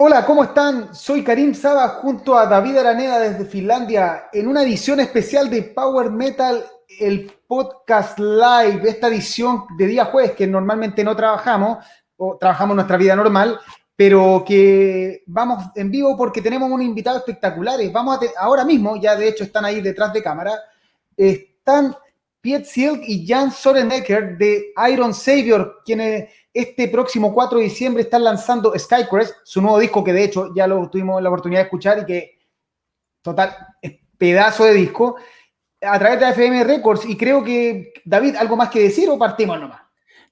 Hola, ¿cómo están? Soy Karim Saba junto a David Araneda desde Finlandia en una edición especial de Power Metal, el podcast live, esta edición de día jueves que normalmente no trabajamos o trabajamos nuestra vida normal, pero que vamos en vivo porque tenemos un invitado espectaculares. Ahora mismo, ya de hecho están ahí detrás de cámara, están Piet Sielck y Jan-Sören Eckert de Iron Savior, quienes este próximo 4 de diciembre están lanzando Skycrest, su nuevo disco que de hecho ya lo tuvimos la oportunidad de escuchar y que total, es pedazo de disco, a través de FM Records. Y creo que, David, ¿algo más que decir o partimos nomás?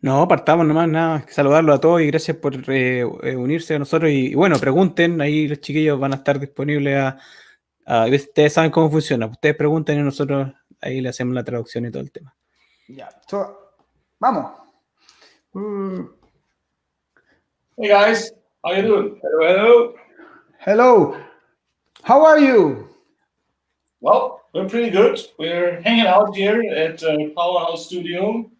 No, partamos nomás, nada, saludarlo a todos y gracias por unirse a nosotros y bueno, pregunten, ahí los chiquillos van a estar disponibles ustedes saben cómo funciona, ustedes pregunten y nosotros ahí le hacemos la traducción y todo el tema. Ya, vamos. Hey guys, how you doing? Hello. Hello. How are you? Well, we're pretty good. We're hanging out here at Powerhouse Studio,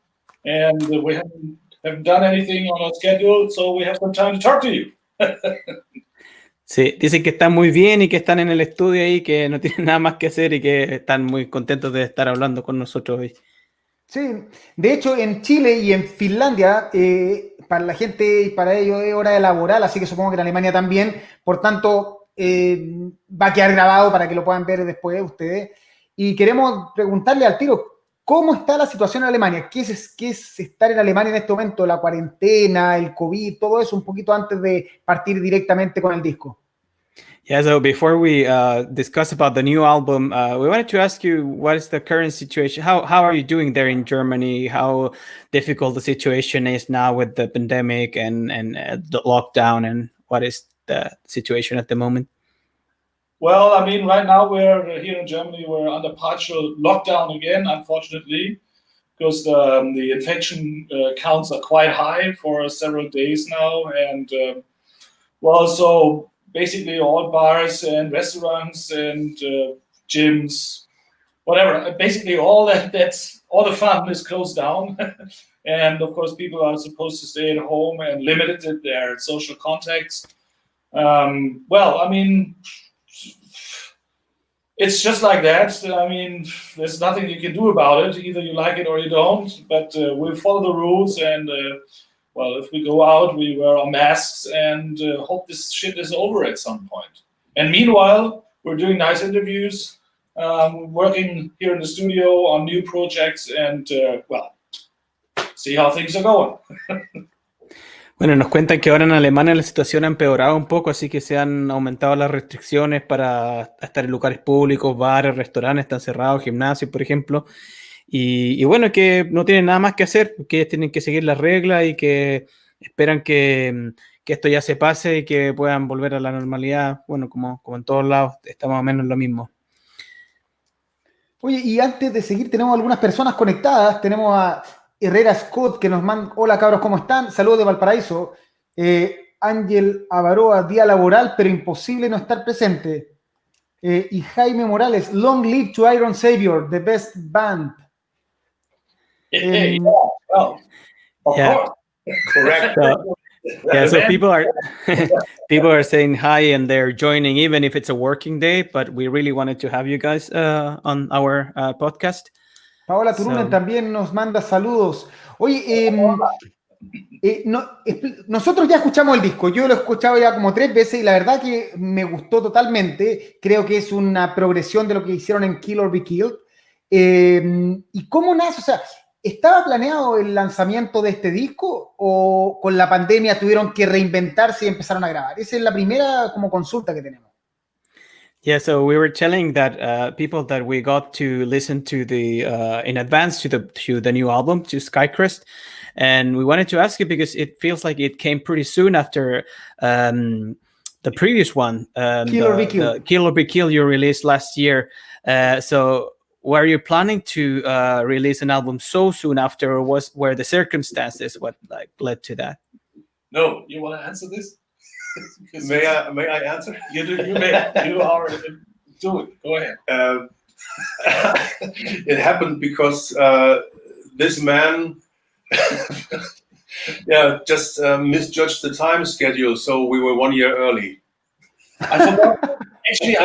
and we haven't done anything on our schedule, so we have some time to talk to you. Sí, dicen que están muy bien y que están en el estudio ahí, que no tienen nada más que hacer y que están muy contentos de estar hablando con nosotros hoy. Sí, de hecho en Chile y en Finlandia, para la gente y para ellos es hora de laboral, así que supongo que en Alemania también, por tanto va a quedar grabado para que lo puedan ver después ustedes. Y queremos preguntarle al tiro, ¿cómo está la situación en Alemania? ¿Qué es estar en Alemania en este momento? La cuarentena, el COVID, todo eso, un poquito antes de partir directamente con el disco. Yeah, so before we discuss about the new album, we wanted to ask you, what is the current situation? How are you doing there in Germany? How difficult the situation is now with the pandemic and the lockdown, and what is the situation at the moment? Well, I mean, right now we're here in Germany. We're under partial lockdown again, unfortunately, because the infection counts are quite high for several days now, and so basically all bars and restaurants and gyms, whatever, basically all that's all the fun is closed down. And of course people are supposed to stay at home and limited their social contacts. Well, I mean, it's just like that. I mean, there's nothing you can do about it. Either you like it or you don't, but we'll follow the rules, and well, if we go out, we wear our masks and hope this shit is over at some point. And meanwhile, we're doing nice interviews, working here in the studio on new projects, and well, see how things are going. Bueno, nos cuentan que ahora en Alemania la situación ha empeorado un poco, así que se han aumentado las restricciones para estar en lugares públicos, bares, restaurantes, están cerrados, gimnasios, por ejemplo. Y bueno, que no tienen nada más que hacer, que tienen que seguir las reglas y que esperan que esto ya se pase y que puedan volver a la normalidad. Bueno, como en todos lados, está más o menos lo mismo. Oye, y antes de seguir, tenemos algunas personas conectadas. Tenemos a Herrera Scott, que nos manda, hola cabros, ¿cómo están? Saludos de Valparaíso. Ángel Avaroa, día laboral, pero imposible no estar presente. Y Jaime Morales, long live to Iron Savior, the best band. Yeah, well, of course. Correct. So people are saying hi and they're joining, even if it's a working day, but we really wanted to have you guys on our podcast. Paola Turunen también nos manda saludos. Oye, nosotros ya escuchamos el disco, yo lo he escuchado ya como 3 veces y la verdad que me gustó totalmente. Creo que es una progresión de lo que hicieron en Kill or Be Killed. ¿Y cómo nace? O sea, ¿estaba planeado el lanzamiento de este disco o con la pandemia tuvieron que reinventarse y empezaron a grabar? Esa es la primera como consulta que tenemos. Yeah, so we were telling that people that we got to listen to the in advance to the new album, to Skycrest, and we wanted to ask you because it feels like it came pretty soon after the previous one, Kill or Be Killed you released last year. So were you planning to release an album so soon after, or were the circumstances what led to that? No, you want to answer this? May I answer? You are do it. Go ahead. It happened because this man Yeah, just misjudged the time schedule, so we were 1 year early. I forgot. Actually,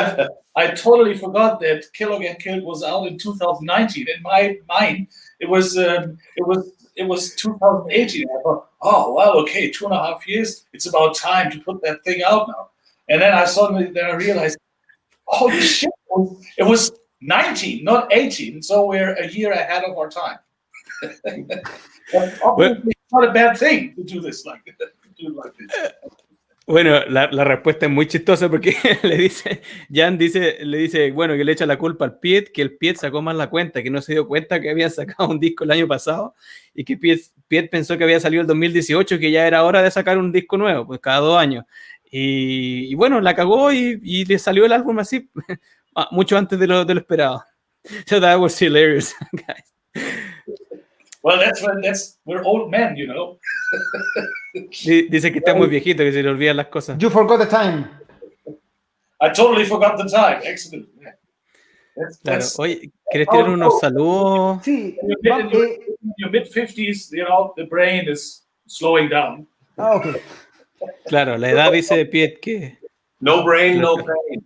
I totally forgot that Kill or Get Killed was out in 2019. In my mind, it was 2018. I thought, oh well, okay, 2.5 years. It's about time to put that thing out now. And then I realized, holy shit, it was 19, not 18. So we're a year ahead of our time. But obviously, it's not a bad thing to do this like this. Bueno, la respuesta es muy chistosa porque Jan le dice, bueno, que le echa la culpa al Piet, que el Piet sacó mal la cuenta, que no se dio cuenta que había sacado un disco el año pasado y que Piet pensó que había salido el 2018, que ya era hora de sacar un disco nuevo, pues cada 2 años. Y bueno, la cagó y le salió el álbum así, mucho antes de lo esperado. So that was hilarious, guys. Well, we're old men, you know. Dice que está muy viejito, que se le olvidan las cosas. You forgot the time. I totally forgot the time. Excellent. Yeah. Claro. Oye, ¿quieres tirar unos saludos? Sí. In your mid-50s, you know, the brain is slowing down. Ok. Claro, la edad dice de Piet que... No brain, no pain.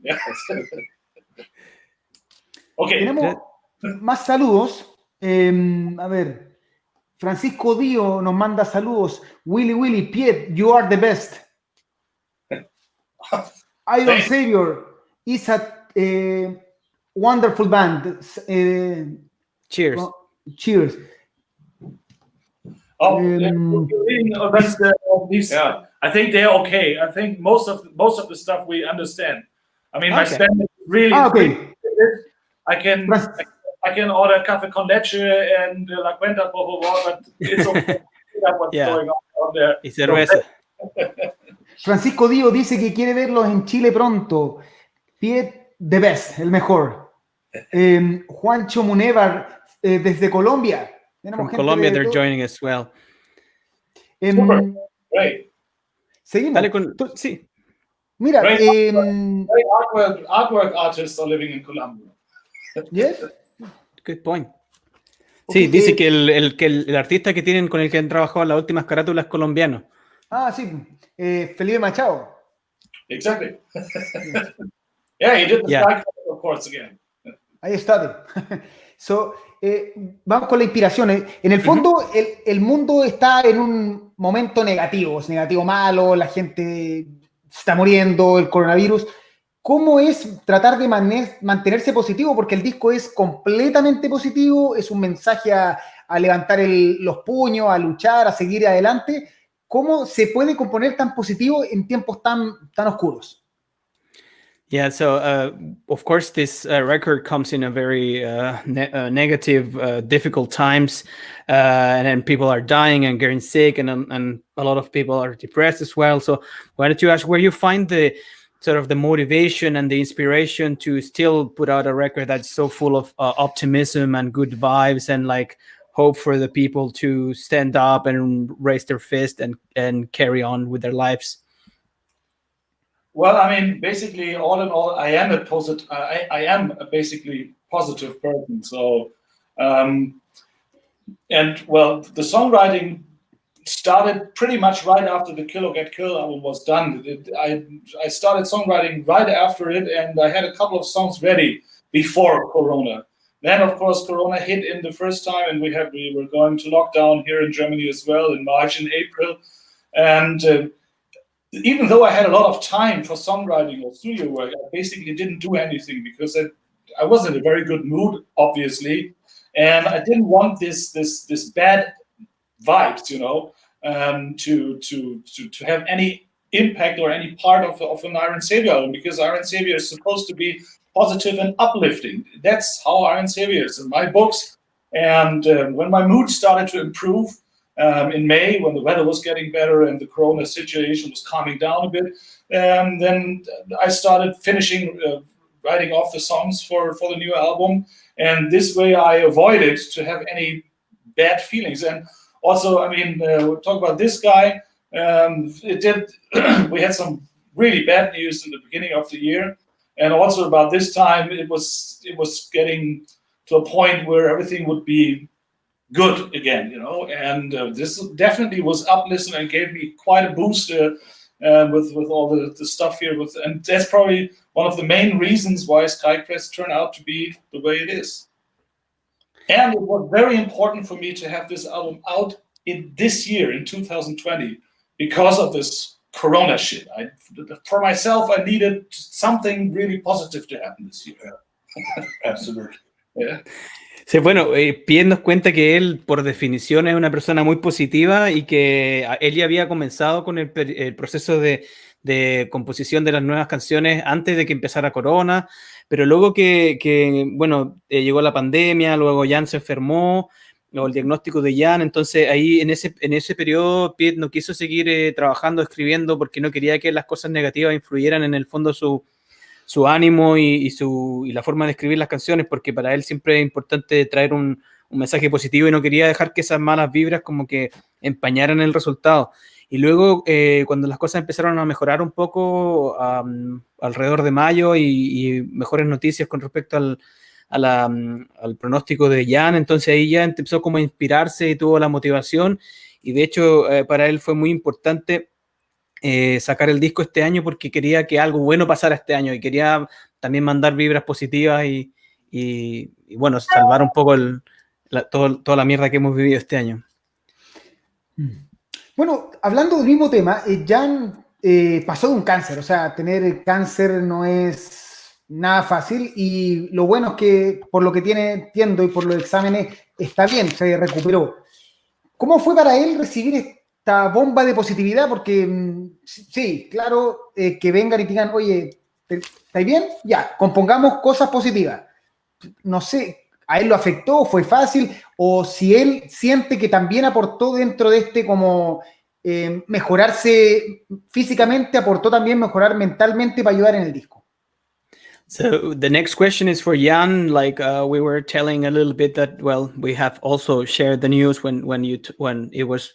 Okay. Tenemos más saludos. A ver. Francisco Dío nos manda saludos. Willy, Piet, you are the best. Idol Savior is a wonderful band. Cheers. Cheers. Oh, these, Yeah. I think they're okay. I think most of the stuff we understand. I mean, my Spanish is really, okay. really good. I can order café con leche and la cuenta por favor, but it's okay. What's going on there. Y cerveza. Francisco Dío dice que quiere verlos en Chile pronto. Piet, the best, el mejor. Juancho Munevar, desde Colombia. From Colombia, they're joining as well. Super. Great. Seguimos. Dale sí. Mira, great artwork artists are living in Colombia. Yes. Good point. Okay, Sí, dice que el artista que tienen con el que han trabajado en las últimas carátulas es colombiano. Ah, sí. Felipe Machado. Exactly. Yeah, he did the Skycrest, of course, again. Ahí está. Vamos con la inspiración. En el fondo, el mundo está en un momento negativo, malo, la gente está muriendo, el coronavirus. ¿Cómo es tratar de mantenerse positivo? Porque el disco es completamente positivo, es un mensaje a levantar los puños, a luchar, a seguir adelante. ¿Cómo se puede componer tan positivo en tiempos tan oscuros? Yeah, so of course this record comes in a very negative, difficult times, and then people are dying and getting sick, and a lot of people are depressed as well. So why don't you ask where you find the sort of the motivation and the inspiration to still put out a record that's so full of optimism and good vibes and like hope for the people to stand up and raise their fist and carry on with their lives? Well, I mean, basically, all in all, I am a basically positive person. So, and well, the songwriting started pretty much right after the Kill or Get Killed album was done. I started songwriting right after it, and I had a couple of songs ready before Corona. Then, of course, Corona hit in the first time, and we were going to lockdown here in Germany as well in March and April. And even though I had a lot of time for songwriting or studio work, I basically didn't do anything because I was in a very good mood, obviously, and I didn't want this bad vibes, you know, to have any impact or any part of an Iron Savior album, because Iron Savior is supposed to be positive and uplifting. That's how Iron Savior is in my books. And when my mood started to improve in May, when the weather was getting better and the Corona situation was calming down a bit, then I started writing off the songs for the new album. And this way I avoided to have any bad feelings. And also, I mean, we'll talk about this guy. We had some really bad news in the beginning of the year. And also about this time, it was getting to a point where everything would be good again, you know. And this definitely was uplifting and gave me quite a boost with all the stuff here. And that's probably one of the main reasons why Skycrest turned out to be the way it is. And it was very important for me to have this album out in this year, in 2020, because of this Corona shit. For myself, I needed something really positive to happen this year. Absolutely. Yeah. Sí, bueno, Piet nos cuenta que él, por definición, es una persona muy positiva y que él ya había comenzado con el proceso de composición de las nuevas canciones antes de que empezara Corona, pero luego bueno, llegó la pandemia, luego Jan se enfermó, o el diagnóstico de Jan, entonces ahí en ese periodo Piet no quiso seguir trabajando, escribiendo, porque no quería que las cosas negativas influyeran en el fondo su ánimo y la forma de escribir las canciones, porque para él siempre es importante traer un mensaje positivo y no quería dejar que esas malas vibras como que empañaran el resultado. Y luego, cuando las cosas empezaron a mejorar un poco alrededor de mayo y mejores noticias con respecto al pronóstico de Jan, entonces ahí ya empezó como a inspirarse y tuvo la motivación, y de hecho para él fue muy importante sacar el disco este año porque quería que algo bueno pasara este año y quería también mandar vibras positivas y bueno, salvar un poco toda la mierda que hemos vivido este año. Bueno, hablando del mismo tema, Jan pasó de un cáncer, o sea, tener cáncer no es nada fácil, y lo bueno es que por lo que entiendo y por los exámenes está bien, se recuperó. ¿Cómo fue para él recibir esta bomba de positividad? Porque sí, claro, que vengan y digan, oye, ¿estáis bien? Ya, compongamos cosas positivas. No sé, ¿a él lo afectó? ¿Fue fácil? O si él siente que también aportó dentro de como mejorarse físicamente, aportó también mejorar mentalmente para ayudar en el disco. So the next question is for Jan. Like we were telling a little bit that, well, we have also shared the news when it was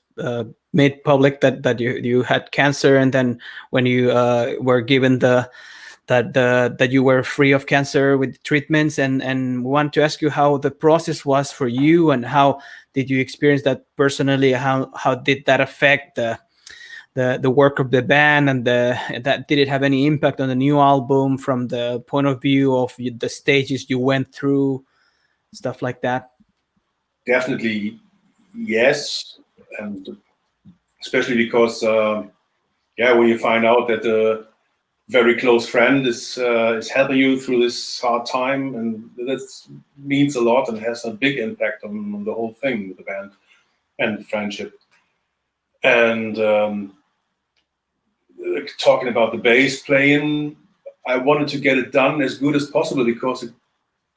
made public that you had cancer, and then when you were given that you were free of cancer with treatments, and we want to ask you how the process was for you, and how did you experience that personally? How did that affect the work of the band, and that did it have any impact on the new album from the point of view of the stages you went through, stuff like that? Definitely yes, and especially because when you find out that a very close friend is helping you through this hard time, and that means a lot and has a big impact on the whole thing with the band and friendship. And talking about the bass playing, I wanted to get it done as good as possible because it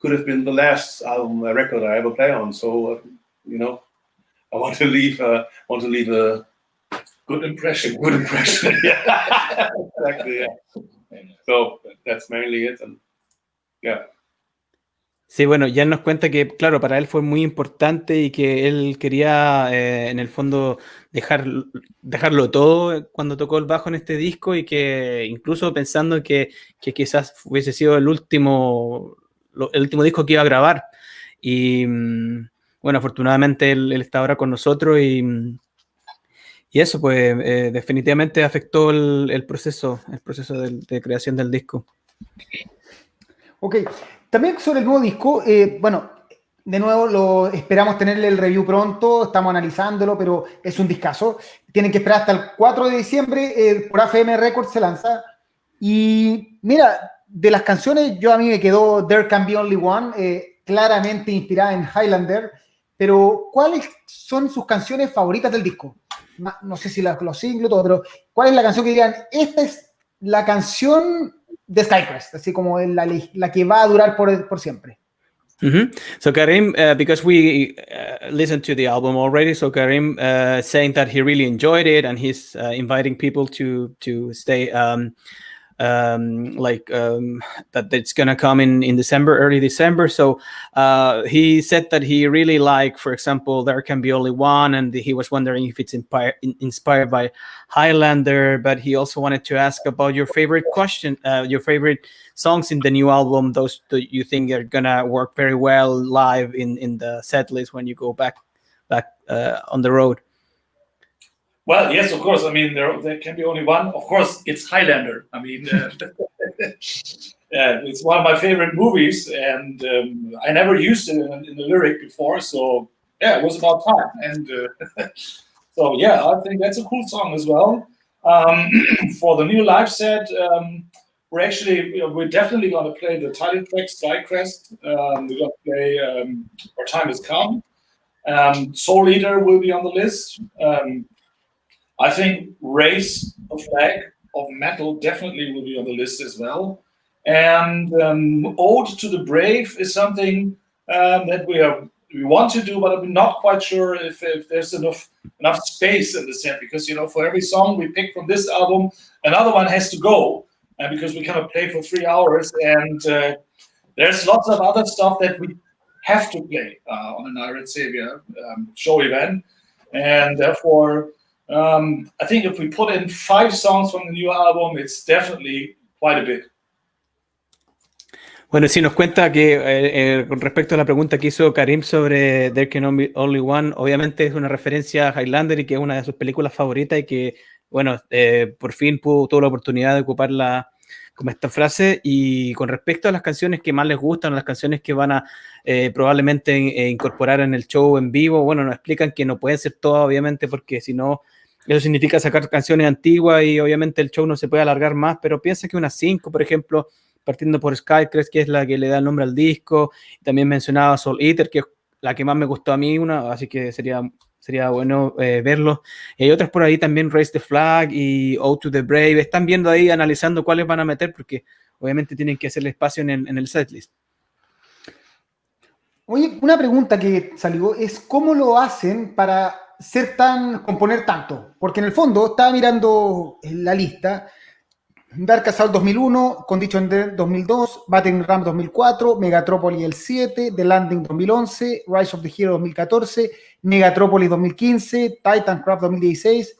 could have been the last album record I ever play on. So I want to leave a good impression. Good impression. Yeah, exactly. Yeah. So that's mainly it. And yeah. Sí, bueno, Jan nos cuenta que, claro, para él fue muy importante y que él quería, en el fondo, dejarlo todo cuando tocó el bajo en este disco, y que incluso pensando que quizás hubiese sido el último disco que iba a grabar. Y bueno, afortunadamente él está ahora con nosotros, y eso pues definitivamente afectó el proceso de creación del disco. Ok, también sobre el nuevo disco, bueno, de nuevo esperamos tenerle el review pronto, estamos analizándolo, pero es un discazo. Tienen que esperar hasta el 4 de diciembre, por AFM Records se lanza. Y mira, de las canciones, a mí me quedó There Can Be Only One, claramente inspirada en Highlander, pero ¿cuáles son sus canciones favoritas del disco? No sé si los singles, todo, pero ¿cuál es la canción que digan, esta es la canción de Skycrest, así como la que va a durar por siempre? Mm-hmm. So Karim, because we listened to the album already, so Karim saying that he really enjoyed it, and he's inviting people to stay that it's gonna come in December, early December. So he said that he really liked, for example, There Can Be Only One, and he was wondering if it's inspired by Highlander. But he also wanted to ask about your favorite your favorite songs in the new album, those that you think are gonna work very well live in the set list when you go back on the road? Well, yes, of course. I mean, there can be only one. Of course, it's Highlander. I mean, it's one of my favorite movies, and I never used it in the lyric before. So yeah, it was about time. And so yeah, I think that's a cool song as well. For the new live set, we're definitely going to play the title track, Skycrest. We're going to play Our Time Has Come. Soul Eater will be on the list. I think Raise the Flag of Metal definitely will be on the list as well. And Ode to the Brave is something that we want to do, but I'm not quite sure if there's enough space in the set, because for every song we pick from this album, another one has to go, because we cannot play for 3 hours, and there's lots of other stuff that we have to play on an Iron Savior show event, and therefore I think if we put in 5 songs from the new album, it's definitely quite a bit. Bueno, sí, nos cuenta que con respecto a la pregunta que hizo Karim sobre There Can Be Only One, obviamente es una referencia a Highlander y que es una de sus películas favoritas y que, bueno, por fin tuvo la oportunidad de ocuparla como esta frase. Y con respecto a las canciones que más les gustan, las canciones que van a probablemente incorporar en el show en vivo, bueno, nos explican que no pueden ser todas, obviamente, porque si no, eso significa sacar canciones antiguas y obviamente el show no se puede alargar más, pero piensa que unas 5, por ejemplo, partiendo por Skycrest, que es la que le da el nombre al disco. También mencionaba Soul Eater, que es la que más me gustó a mí, así que sería bueno verlo. Y hay otras por ahí también, Raise the Flag y Ode to the Brave. Están viendo ahí, analizando cuáles van a meter, porque obviamente tienen que hacerle espacio en el setlist. Oye, una pregunta que salió es ¿cómo lo hacen para componer tanto? Porque en el fondo estaba mirando la lista. Dark Assault 2001, Condition 2002, Battering Ram 2004, Megatrópolis el 7, The Landing 2011, Rise of the Hero 2014, Megatrópolis 2015, Titancraft 2016,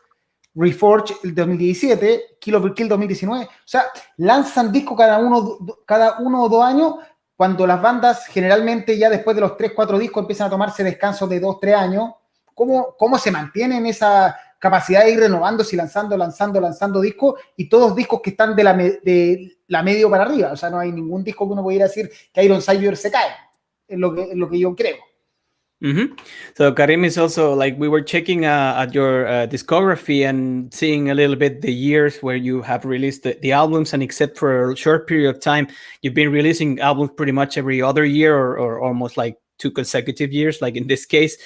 Reforge el 2017, Kill Overkill 2019. O sea, lanzan discos cada uno o 2 años, cuando las bandas generalmente ya después de los 3-4 discos empiezan a tomarse descansos de 2-3 años. ¿Cómo se mantienen esa capacidad de ir renovándose y lanzando discos, y todos discos que están de la medio para arriba? O sea, no hay ningún disco que uno pudiera decir que Iron Savior se cae, es lo que yo creo. Mm-hmm. So Karim is also like, we were checking at your discography and seeing a little bit the years where you have released the albums, and except for a short period of time, you've been releasing albums pretty much every other year or almost like 2 consecutive years, like in this case.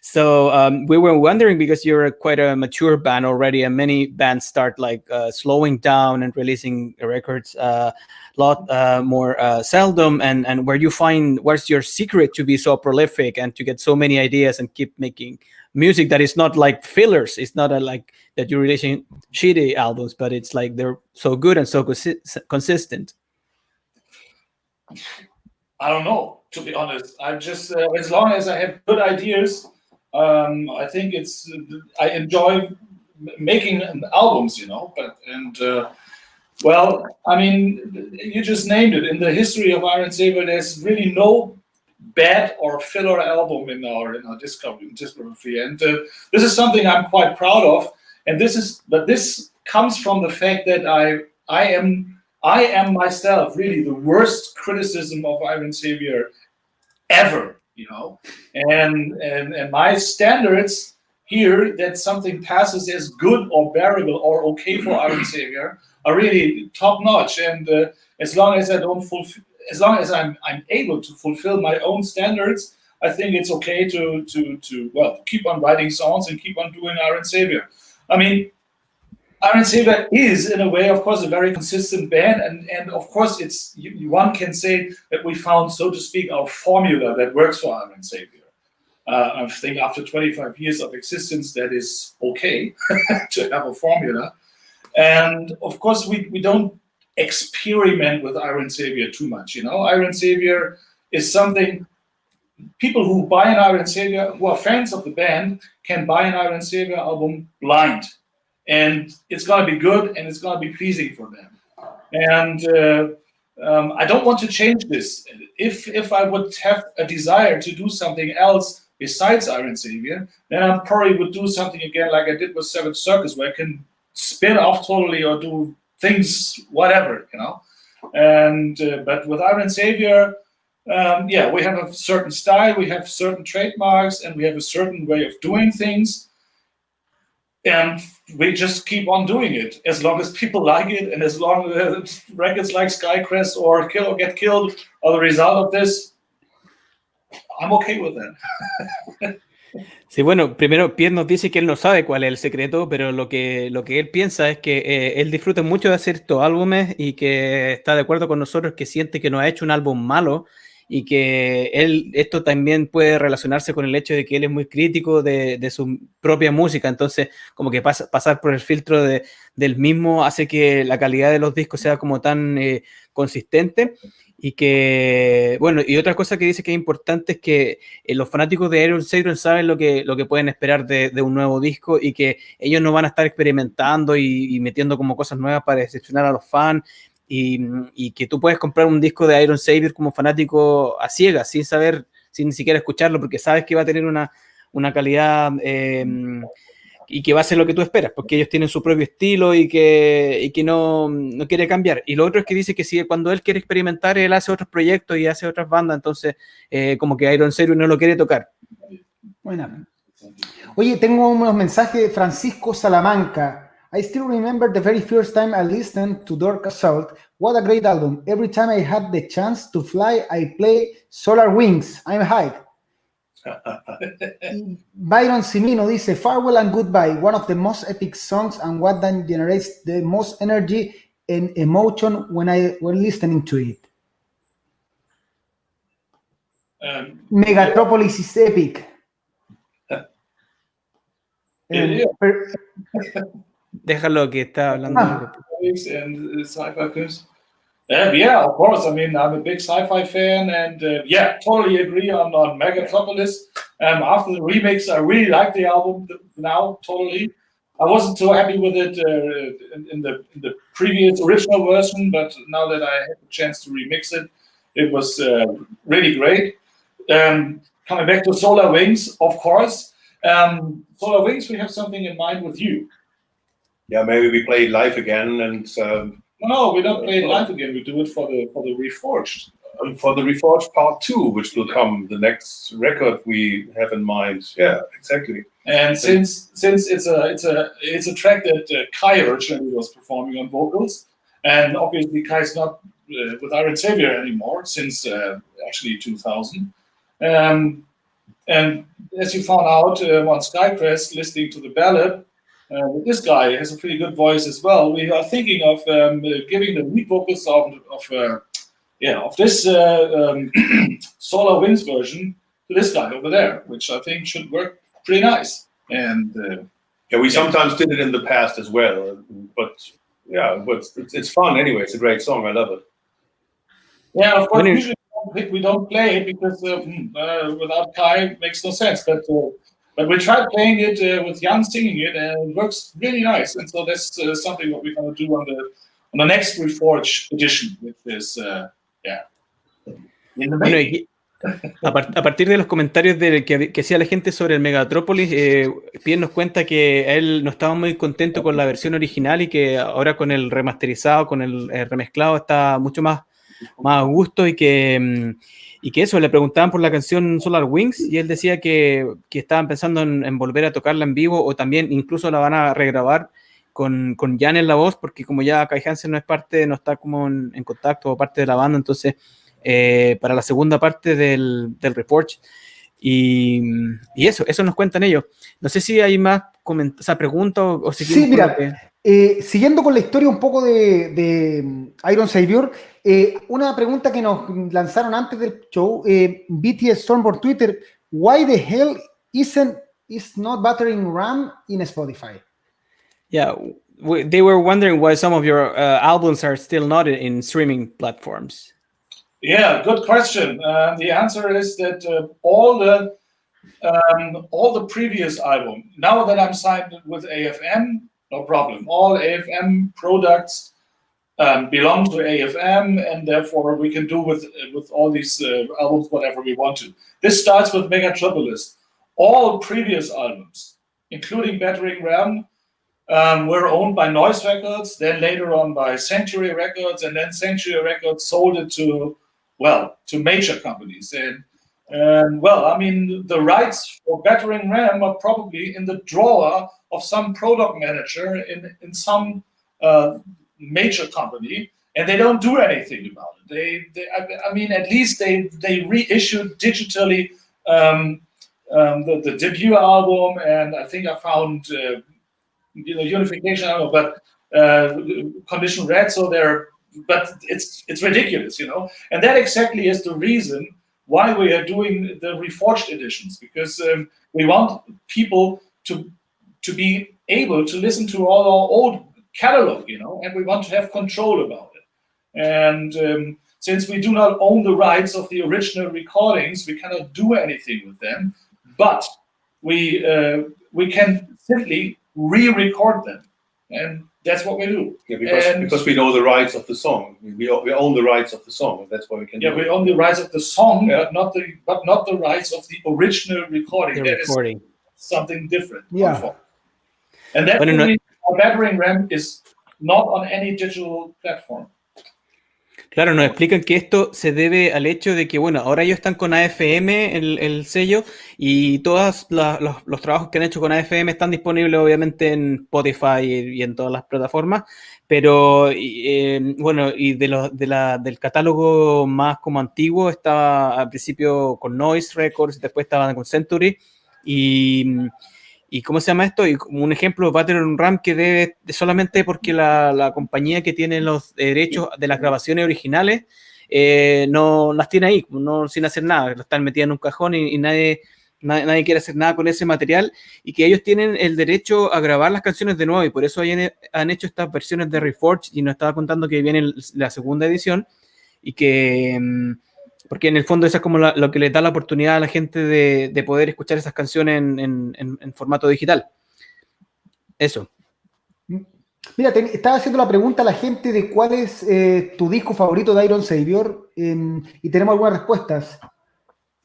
So we were wondering, because you're quite a mature band already, and many bands start like slowing down and releasing records a lot more seldom, and where's your secret to be so prolific and to get so many ideas and keep making music that is not like fillers? It's not like that you're releasing shitty albums, but it's like they're so good and so consistent. I don't know, to be honest. I'm just, as long as I have good ideas, I think I enjoy making albums, well, I mean, you just named it. In the history of Iron Savior, there's really no bad or filler album in our discography, and this is something I'm quite proud of. And this comes from the fact that I am myself really the worst criticism of Iron Savior ever. And my standards here, that something passes as good or bearable or okay for Iron Savior, are really top notch. And as long as I'm able to fulfill my own standards, I think it's okay to keep on writing songs and keep on doing Iron Savior. I mean, Iron Savior is, in a way, of course, a very consistent band, and of course, one can say that we found, so to speak, our formula that works for Iron Savior. I think after 25 years of existence, that is okay to have a formula. And of course, we don't experiment with Iron Savior too much. Iron Savior is something people who buy an Iron Savior, who are fans of the band, can buy an Iron Savior album blind. And it's going to be good, and it's going to be pleasing for them. And I don't want to change this. If I would have a desire to do something else, besides Iron Savior, then I probably would do something again like I did with Seventh Circus, where I can spin off totally or do things, whatever, you know. And but with Iron Savior, we have a certain style, we have certain trademarks, and we have a certain way of doing things. And we just keep on doing it as long as people like it, and as long as records like Skycrest or Kill or Get Killed are the result of this, I'm okay with that. Sí, bueno, primero Piet nos dice que él no sabe cuál es el secreto, pero lo que él piensa es que él disfruta mucho de hacer estos álbumes y que está de acuerdo con nosotros, que siente que no ha hecho un álbum malo y que esto también puede relacionarse con el hecho de que él es muy crítico de su propia música. Entonces, como que pasar por el filtro del mismo hace que la calidad de los discos sea como tan consistente. Y que, bueno, y otra cosa que dice que es importante es que los fanáticos de Iron Savior saben lo que pueden esperar de un nuevo disco, y que ellos no van a estar experimentando y metiendo como cosas nuevas para decepcionar a los fans, y que tú puedes comprar un disco de Iron Savior como fanático a ciegas, sin saber, sin ni siquiera escucharlo, porque sabes que va a tener una calidad y que va a ser lo que tú esperas, porque ellos tienen su propio estilo y que no quiere cambiar. Y lo otro es que dice que si cuando él quiere experimentar, él hace otros proyectos y hace otras bandas, entonces como que Iron Savior no lo quiere tocar. Bueno. Oye, tengo unos mensajes de Francisco Salamanca. I still remember the very first time I listened to Dark Assault. What a great album. Every time I had the chance to fly, I play Solar Wings. I'm hyped. Byron Simino dice, Farewell and Goodbye, one of the most epic songs and what then generates the most energy and emotion when listening to it. Megatropolis is epic. Déjalo que está hablando. And sci-fi films. Yeah, of course. I mean, I'm a big sci-fi fan, and totally agree on Megatropolis. After the remix, I really like the album now, totally. I wasn't so happy with it in the previous original version, but now that I had the chance to remix it, it was really great. Coming back to Solar Wings, of course. Solar Wings, we have something in mind with you. Yeah, maybe we play it live again, and no, we don't play it live again. We do it for the Reforged. For the Reforged Part 2, which will come, the next record we have in mind. Yeah, exactly. And since it's a track that Kai originally was performing on vocals, and obviously Kai's not with Iron Savior anymore since actually 2000. And as you found out on Skycrest, listening to the ballad, this guy has a pretty good voice as well. We are thinking of giving the lead vocals of this Solar Winds version to this guy over there, which I think should work pretty nice. And we sometimes did it in the past as well, but it's fun anyway. It's a great song. I love it. Yeah, of course. Usually we don't play it because without Kai it makes no sense. But we tried playing it with Jan singing it, and it works really nice. And so that's something what we're going to do on the next Reforged edition, which is in the bueno, y a partir de los comentarios que hacía la gente sobre el Megatropolis, Piet nos cuenta que él no estaba muy contento con la versión original y que ahora con el remasterizado, con el remezclado, está mucho más a gusto, y que eso, le preguntaban por la canción Solar Wings y él decía que estaban pensando en volver a tocarla en vivo, o también incluso la van a regrabar con Jan en la voz, porque como ya Kai Hansen no está como en contacto o parte de la banda, entonces para la segunda parte del Reforged, y eso nos cuentan ellos. No sé si hay más preguntas o si sí, mira, siguiendo con la historia un poco de Iron Savior, una pregunta que nos lanzaron antes del show, BT Storm por Twitter: why the hell is not Battering Ram in Spotify? Yeah, they were wondering why some of your albums are still not in streaming platforms. Yeah, good question. The answer is that all the previous album, now that I'm signed with AFM, no problem. All AFM products belong to AFM, and therefore we can do with all these albums whatever we want to. This starts with Megatropolis. all previous albums, including Battering Ram, were owned by Noise Records, then later on by Sanctuary Records, and then Sanctuary Records sold it to major companies. And well, I mean, the rights for Battering Ram are probably in the drawer of some product manager in some major company, and they don't do anything about it. I mean, at least they reissued digitally the debut album, and I think I found Unification album, but Condition Red. So but it's ridiculous, and that exactly is the reason why we are doing the reforged editions, because we want people to be able to listen to all our old catalog, and we want to have control about it. And since we do not own the rights of the original recordings, we cannot do anything with them, but we can simply re-record them, and that's what we do. Yeah, because we know the rights of the song. We own the rights of the song, and that's why we can. Yeah, we own the rights of the song, but not the rights of the original recording. That is something different. Yeah. And that means our Battering Ram is not on any digital platform. Claro, nos explican que esto se debe al hecho de que, bueno, ahora ellos están con AFM, el sello, y todos los trabajos que han hecho con AFM están disponibles obviamente en Spotify y en todas las plataformas, pero bueno, y del catálogo más como antiguo estaba al principio con Noise Records, después estaban con Century, y ¿cómo se llama esto? Y como un ejemplo, Battering Ram, que debe solamente porque la compañía que tiene los derechos de las grabaciones originales no las tiene ahí, no, sin hacer nada, lo están metidas en un cajón y nadie quiere hacer nada con ese material, y que ellos tienen el derecho a grabar las canciones de nuevo, y por eso han hecho estas versiones de Reforged, y nos estaba contando que viene la segunda edición, y que... porque en el fondo eso es como lo que les da la oportunidad a la gente de poder escuchar esas canciones en formato digital. Eso. Mira, estaba haciendo la pregunta a la gente de cuál es tu disco favorito de Iron Savior, y tenemos algunas respuestas.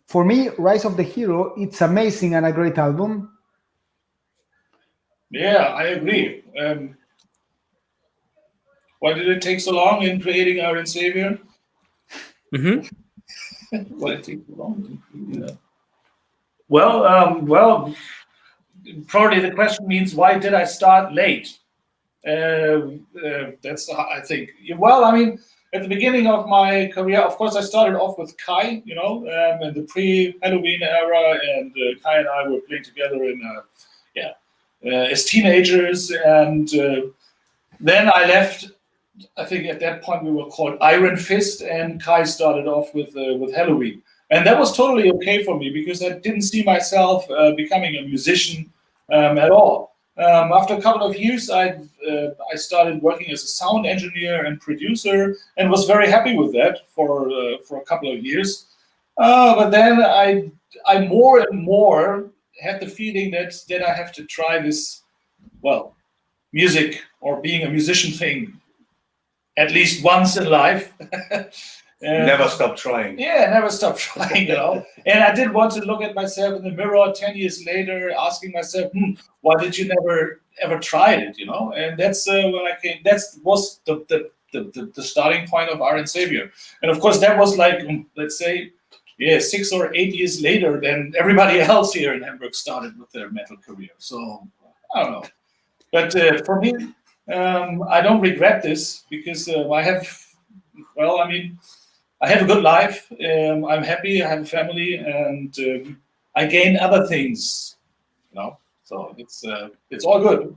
For me, Rise of the Hero, it's amazing and a great album. Yeah, I agree. Why did it take so long in creating Iron Savior? Mm-hmm. Why did it take so long? Yeah. Well, probably the question means, why did I start late? That's, I think. Well, I mean, at the beginning of my career, of course, I started off with Kai, in the pre-Halloween era, and Kai and I were playing together as teenagers, and then I left. I think at that point we were called Iron Fist, and Kai started off with Halloween, and that was totally okay for me because I didn't see myself becoming a musician at all. After a couple of years, I started working as a sound engineer and producer, and was very happy with that for a couple of years. But then I more and more had the feeling that I have to try this, music or being a musician thing at least once in life. Never stop trying. Yeah, never stop trying, And I did want to look at myself in the mirror 10 years later, asking myself, why did you never ever try it, And that's when I came. That was the starting point of Iron Savior. And of course, that was like, let's say, 6 or 8 years later than everybody else here in Hamburg started with their metal career. So I don't know. But for me, I don't regret this because I have a good life. I'm happy. I have a family, and I gain other things. So it's all good.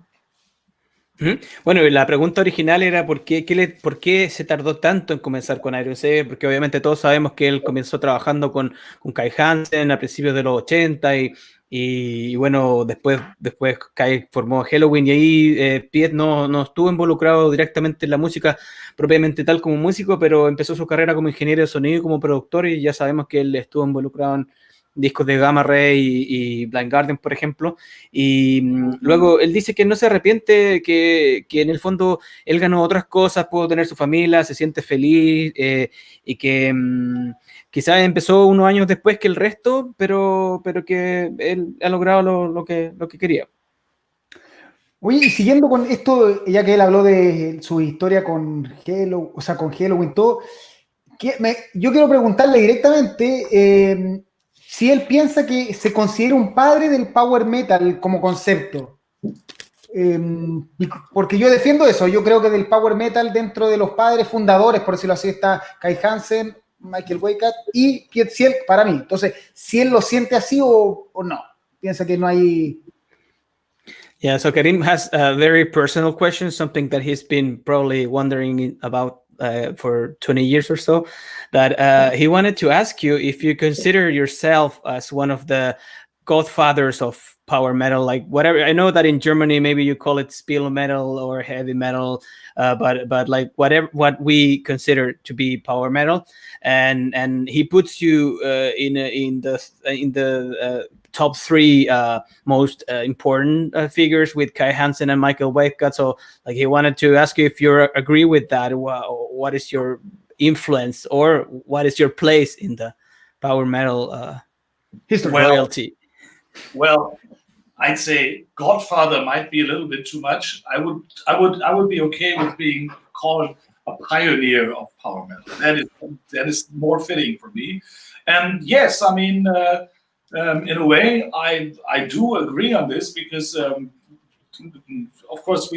Bueno, la pregunta original era ¿por qué se tardó tanto en comenzar con Iron Savior? Porque obviamente todos sabemos que él comenzó trabajando con Kai Hansen a principios de los 80 y bueno, después Kai formó Halloween, y ahí Piet no estuvo involucrado directamente en la música propiamente tal como músico, pero empezó su carrera como ingeniero de sonido y como productor, y ya sabemos que él estuvo involucrado discos de Gamma Ray y Blind Guardian, por ejemplo, y luego él dice que no se arrepiente, que en el fondo él ganó otras cosas, pudo tener su familia, se siente feliz, y que quizás empezó unos años después que el resto, pero que él ha logrado lo que quería. Oye, y siguiendo con esto, ya que él habló de su historia con Hello, o sea, con Halloween, todo, yo quiero preguntarle directamente si él piensa que se considera un padre del power metal como concepto. Porque yo defiendo eso, yo creo que del power metal dentro de los padres fundadores, por decirlo así, está Kai Hansen, Michael Weikart y Piet Sielck para mí. Entonces, si él lo siente así o no, piensa que no hay... Yeah, so Karim has a very personal question, something that he's been probably wondering about for 20 years or so, that he wanted to ask you if you consider yourself as one of the godfathers of power metal, like whatever. I know that in Germany maybe you call it spiel metal or heavy metal, but like what we consider to be power metal, and he puts you in the top three most important figures with Kai Hansen and Michael Weikart. So like he wanted to ask you if you agree with that. What is your influence, or what is your place in the power metal royalty? Well, I'd say Godfather might be a little bit too much. I would be okay with being called a pioneer of power metal. That is more fitting for me. And yes, I mean, in a way, I do agree on this because, of course,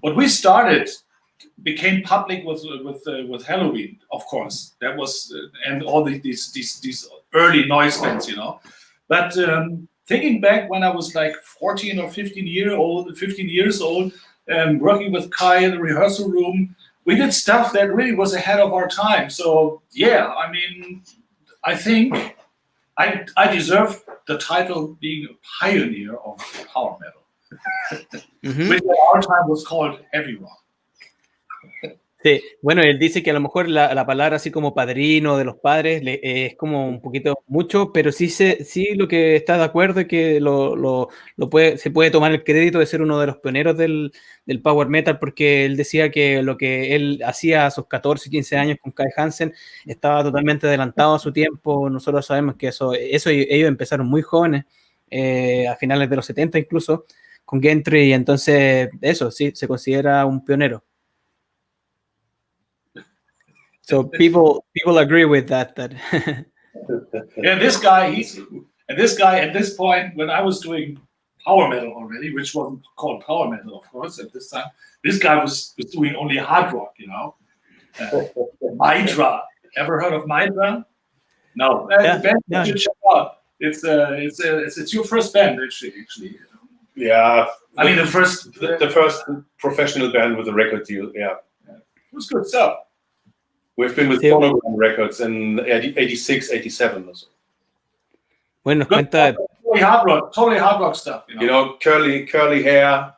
what we started became public with Halloween. Of course, that was and all these early noise bands, you know. But thinking back when I was like 14 or 15 years old, working with Kai in the rehearsal room, we did stuff that really was ahead of our time. So yeah, I mean, I think I deserve the title being a pioneer of power metal, which at our time was called heavy rock. Sí, bueno, él dice que a lo mejor la palabra así como padrino de los padres es como un poquito mucho, pero sí lo que está de acuerdo es que se puede tomar el crédito de ser uno de los pioneros del power metal, porque él decía que lo que él hacía a sus 14, 15 años con Kai Hansen estaba totalmente adelantado a su tiempo. Nosotros sabemos que eso ellos empezaron muy jóvenes, a finales de los 70 incluso, con Gentry, y entonces eso sí, se considera un pionero. So people agree with that. Yeah, this guy at this point, when I was doing power metal already, which wasn't called power metal, of course, at this time, this guy was doing only hard rock, you know. Midra, ever heard of Midra? No, band you should check out. It's your first band actually. Yeah, I mean the first professional band with a record deal. Yeah, it was good stuff. We've been with Phonogram Records in 86, 87 or so. Bueno, nos cuenta... Totally hard rock stuff. You know, curly hair.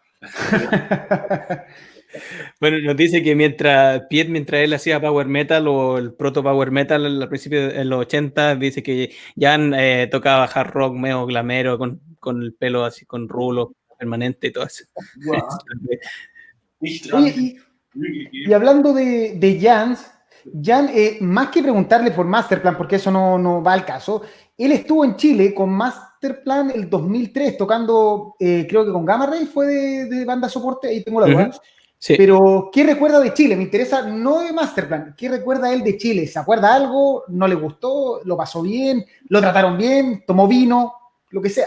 Bueno, nos dice que mientras él hacía power metal o el proto power metal al principio de los 80, dice que Jan tocaba hard rock medio glamero con el pelo así con rulo permanente y todo eso. Wow. Oye, y hablando de Jan, más que preguntarle por Masterplan, porque eso no va al caso, él estuvo en Chile con Masterplan el 2003 tocando, creo que con Gamma Ray fue de banda soporte, ahí tengo la duda. Sí. Pero, ¿qué recuerda de Chile? Me interesa, no de Masterplan, ¿qué recuerda él de Chile? ¿Se acuerda algo? ¿No le gustó? ¿Lo pasó bien? ¿Lo trataron bien? ¿Tomó vino? Lo que sea.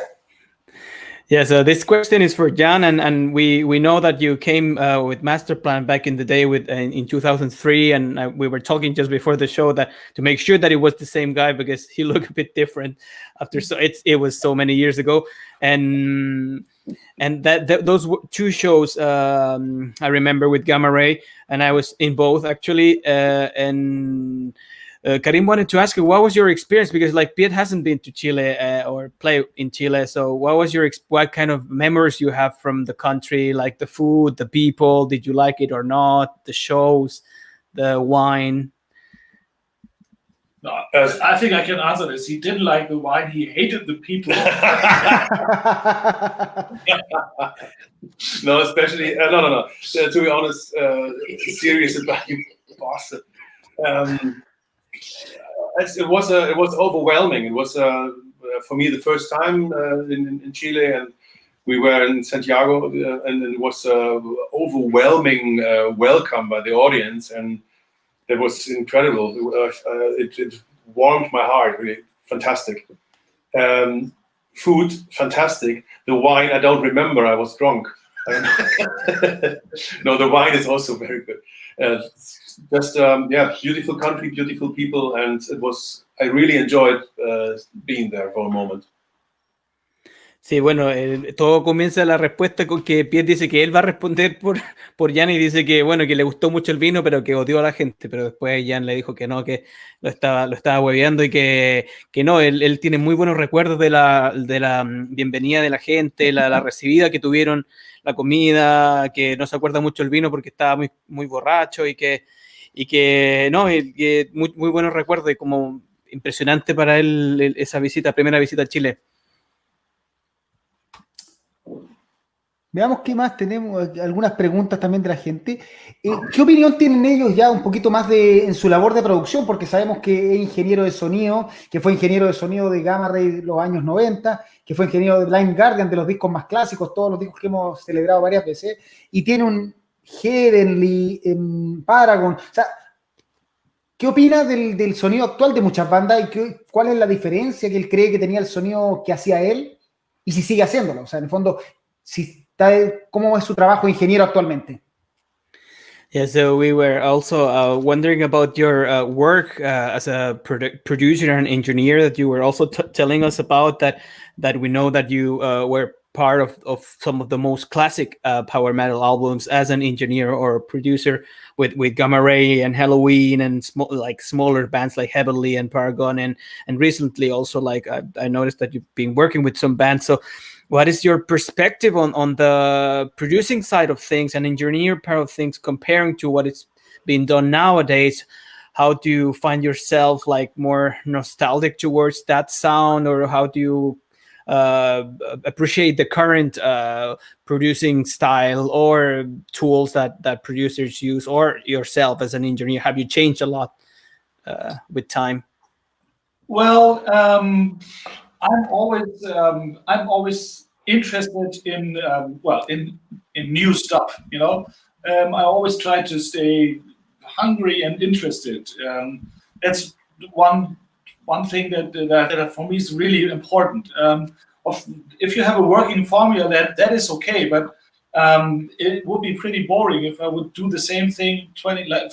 Yeah, so this question is for Jan, and we know that you came with Masterplan back in the day in 2003, and we were talking just before the show that to make sure that it was the same guy because he looked a bit different after it was so many years ago, and those two shows I remember with Gamma Ray, and I was in both actually, and. Karim wanted to ask you, what was your experience? Because like Piet hasn't been to Chile or play in Chile. So what kind of memories you have from the country, like the food, the people, did you like it or not? The shows, the wine? No, I think I can answer this. He didn't like the wine. He hated the people. No, especially no. To be honest, serious about you, bastard. It was overwhelming. It was for me the first time in Chile, and we were in Santiago, and it was overwhelming welcome by the audience, and it was incredible. It warmed my heart. Really fantastic. Food fantastic. The wine I don't remember. I was drunk. No, the wine is also very good. Beautiful country, beautiful people, and I really enjoyed being there for a moment. Sí, bueno, todo comienza la respuesta con que Piet dice que él va a responder por Jan y dice que, bueno, que le gustó mucho el vino, pero que odió a la gente, pero después Jan le dijo que no, que lo estaba hueveando y que no, él tiene muy buenos recuerdos de la bienvenida de la gente, la recibida que tuvieron, la comida, que no se acuerda mucho el vino porque estaba muy, muy borracho y que muy buenos recuerdos y como impresionante para él esa primera visita a Chile. Veamos qué más tenemos, algunas preguntas también de la gente. ¿Qué opinión tienen ellos ya un poquito más en su labor de producción? Porque sabemos que es ingeniero de sonido, que fue ingeniero de sonido de Gamma Ray de los años 90, que fue ingeniero de Blind Guardian, de los discos más clásicos, todos los discos que hemos celebrado varias veces, y tiene un Heavenly, Paragon. O sea, ¿qué opina del sonido actual de muchas bandas y cuál es la diferencia que él cree que tenía el sonido que hacía él y si sigue haciéndolo? O sea, en el fondo, ¿cómo es su trabajo de ingeniero actualmente? Yeah, so we were also wondering about your work as a producer and engineer that you were also telling us about, that we know that you were part of some of the most classic power metal albums as an engineer or producer with Gamma Ray and Halloween and smaller bands like Heavenly and Paragon and recently also I noticed that you've been working with some bands. So what is your perspective on the producing side of things and engineer part of things comparing to what is being done nowadays? How do you find yourself more nostalgic towards that sound, or how do you appreciate the current producing style or tools that producers use, or yourself as an engineer? Have you changed a lot with time? Well, I'm always interested in new stuff. I always try to stay hungry and interested. That's one thing that for me is really important. If you have a working formula, that is okay, but it would be pretty boring if I would do the same thing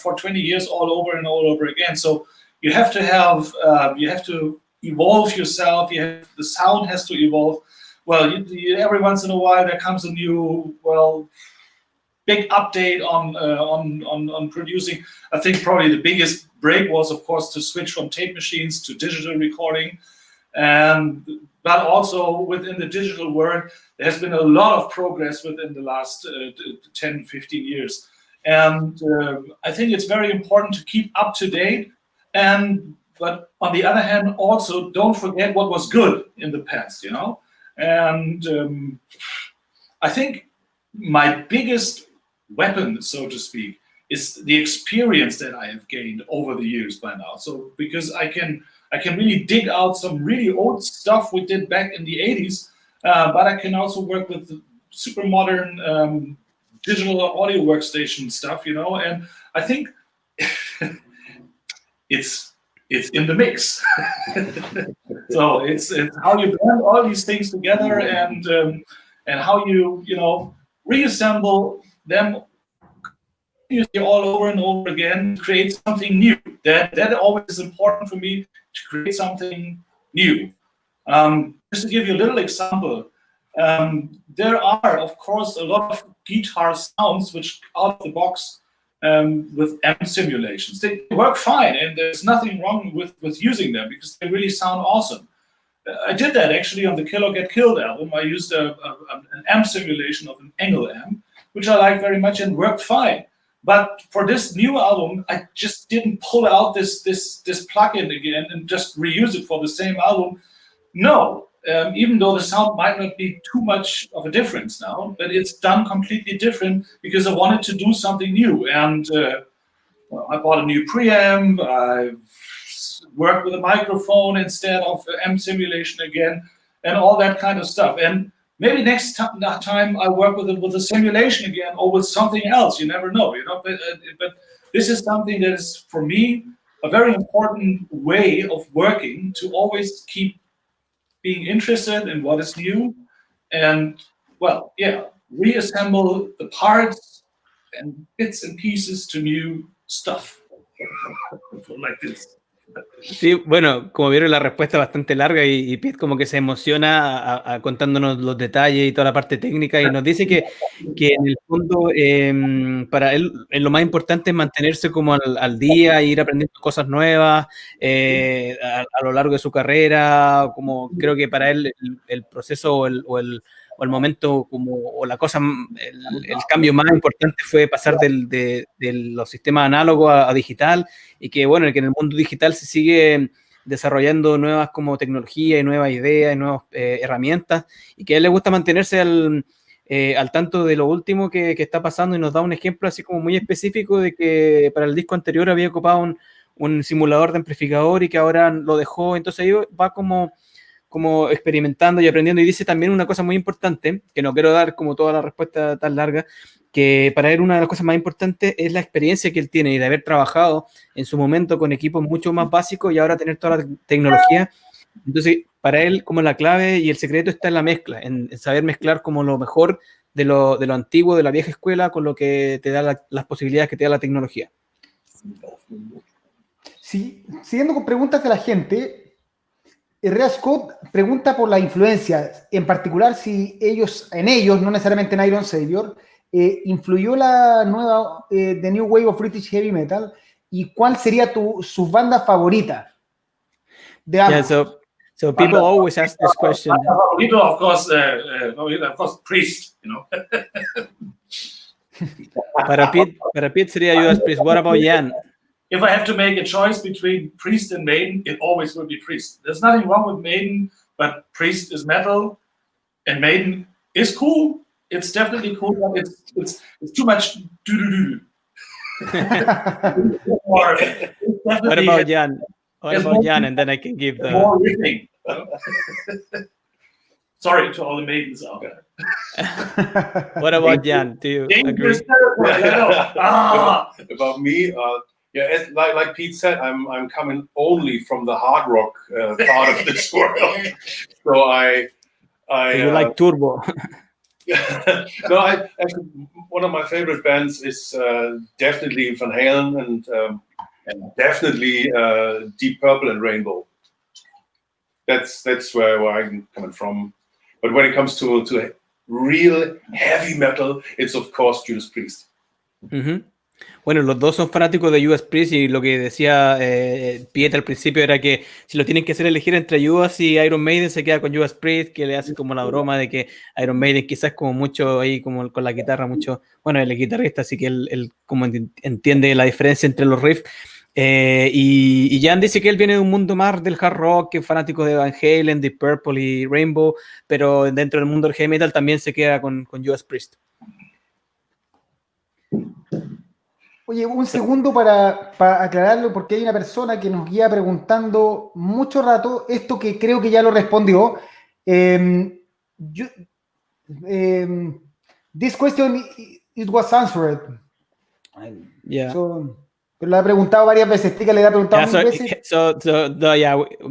for 20 years all over and all over again. So you have to evolve yourself. The sound has to evolve. Well, every once in a while there comes a new big update on producing. I think probably the biggest break was, of course, to switch from tape machines to digital recording. But also within the digital world, there has been a lot of progress within the last 10, 15 years. And I think it's very important to keep up to date. But on the other hand, also don't forget what was good in the past, And I think my biggest weapon, so to speak, is the experience that I have gained over the years by now. So because I can really dig out some really old stuff we did back in the 80s, but I can also work with super modern digital audio workstation stuff, And I think it's in the mix. So it's how you blend all these things together and how you reassemble them all over and over again, create something new. That always is important for me, to create something new. Just to give you a little example, there are, of course, a lot of guitar sounds which out of the box with amp simulations. They work fine, and there's nothing wrong with using them because they really sound awesome. I did that actually on the Kill or Get Killed album. I used an amp simulation of an Engel amp, which I like very much and worked fine. But for this new album, I just didn't pull out this plugin again and just reuse it for the same album. No, even though the sound might not be too much of a difference now, but it's done completely different because I wanted to do something new. And I bought a new preamp. I've worked with a microphone instead of amp simulation again, and all that kind of stuff. And maybe next time I work with a simulation again or with something else. You never know, you know. But this is something that is, for me, a very important way of working, to always keep being interested in what is new, and reassemble the parts and bits and pieces to new stuff like this. Sí, bueno, como vieron, la respuesta es bastante larga y Piet como que se emociona contándonos los detalles y toda la parte técnica, y nos dice que en el fondo para él lo más importante es mantenerse como al día, ir aprendiendo cosas nuevas a lo largo de su carrera. Como creo que para él el proceso o el momento o la cosa, el cambio más importante fue pasar de los sistemas análogos a digital, y que bueno, que en el mundo digital se sigue desarrollando nuevas como tecnología y nuevas ideas y nuevas herramientas, y que a él le gusta mantenerse al tanto de lo último que está pasando, y nos da un ejemplo así como muy específico de que para el disco anterior había ocupado un simulador de amplificador y que ahora lo dejó. Entonces ahí va como experimentando y aprendiendo, y dice también una cosa muy importante, que no quiero dar como toda la respuesta tan larga, que para él una de las cosas más importantes es la experiencia que él tiene y de haber trabajado en su momento con equipos mucho más básicos y ahora tener toda la tecnología. Entonces, para él como la clave y el secreto está en la mezcla, en saber mezclar como lo mejor de lo antiguo, de la vieja escuela, con lo que te da las posibilidades que te da la tecnología. Sí, siguiendo con preguntas de la gente, Rea Scott pregunta por la influencia, en particular si en ellos, no necesariamente en Iron Savior, influyó la nueva The New Wave of British Heavy Metal, y cuál sería su banda favorita de ambos. Yeah, so people always ask this question. People, of course, Priest, you know. Para Piet sería Judas Priest. What about Jan? If I have to make a choice between Priest and Maiden, it always will be Priest. There's nothing wrong with Maiden, but Priest is metal, and Maiden is cool. It's definitely cool, but it's too much do. What about Jan? And then I can give the... More ripping. Sorry to all the Maidens out there. What about Jan? Do you agree? About me, like Piet said, I'm coming only from the hard rock part of this world. So I you like turbo? No, actually, one of my favorite bands is definitely Van Halen and definitely Deep Purple and Rainbow. That's where I'm coming from. But when it comes to real heavy metal, it's of course Judas Priest. Mm-hmm. Bueno, los dos son fanáticos de Judas Priest, y lo que decía Piet al principio era que si lo tienen que hacer elegir entre Judas y Iron Maiden, se queda con Judas Priest, que le hace como la broma de que Iron Maiden quizás como mucho ahí como con la guitarra, mucho, bueno, él es guitarrista, así que él como entiende la diferencia entre los riffs. Y Jan dice que él viene de un mundo más del hard rock, que es fanático de Van Halen, Deep Purple y Rainbow, pero dentro del mundo del heavy metal también se queda con Judas Priest. Oye, un segundo para aclararlo, porque hay una persona que nos guía preguntando mucho rato esto, que creo que ya lo respondió. This question, it was answered. Yeah. So, lo ha preguntado varias veces. Explícale, le ha preguntado varias veces.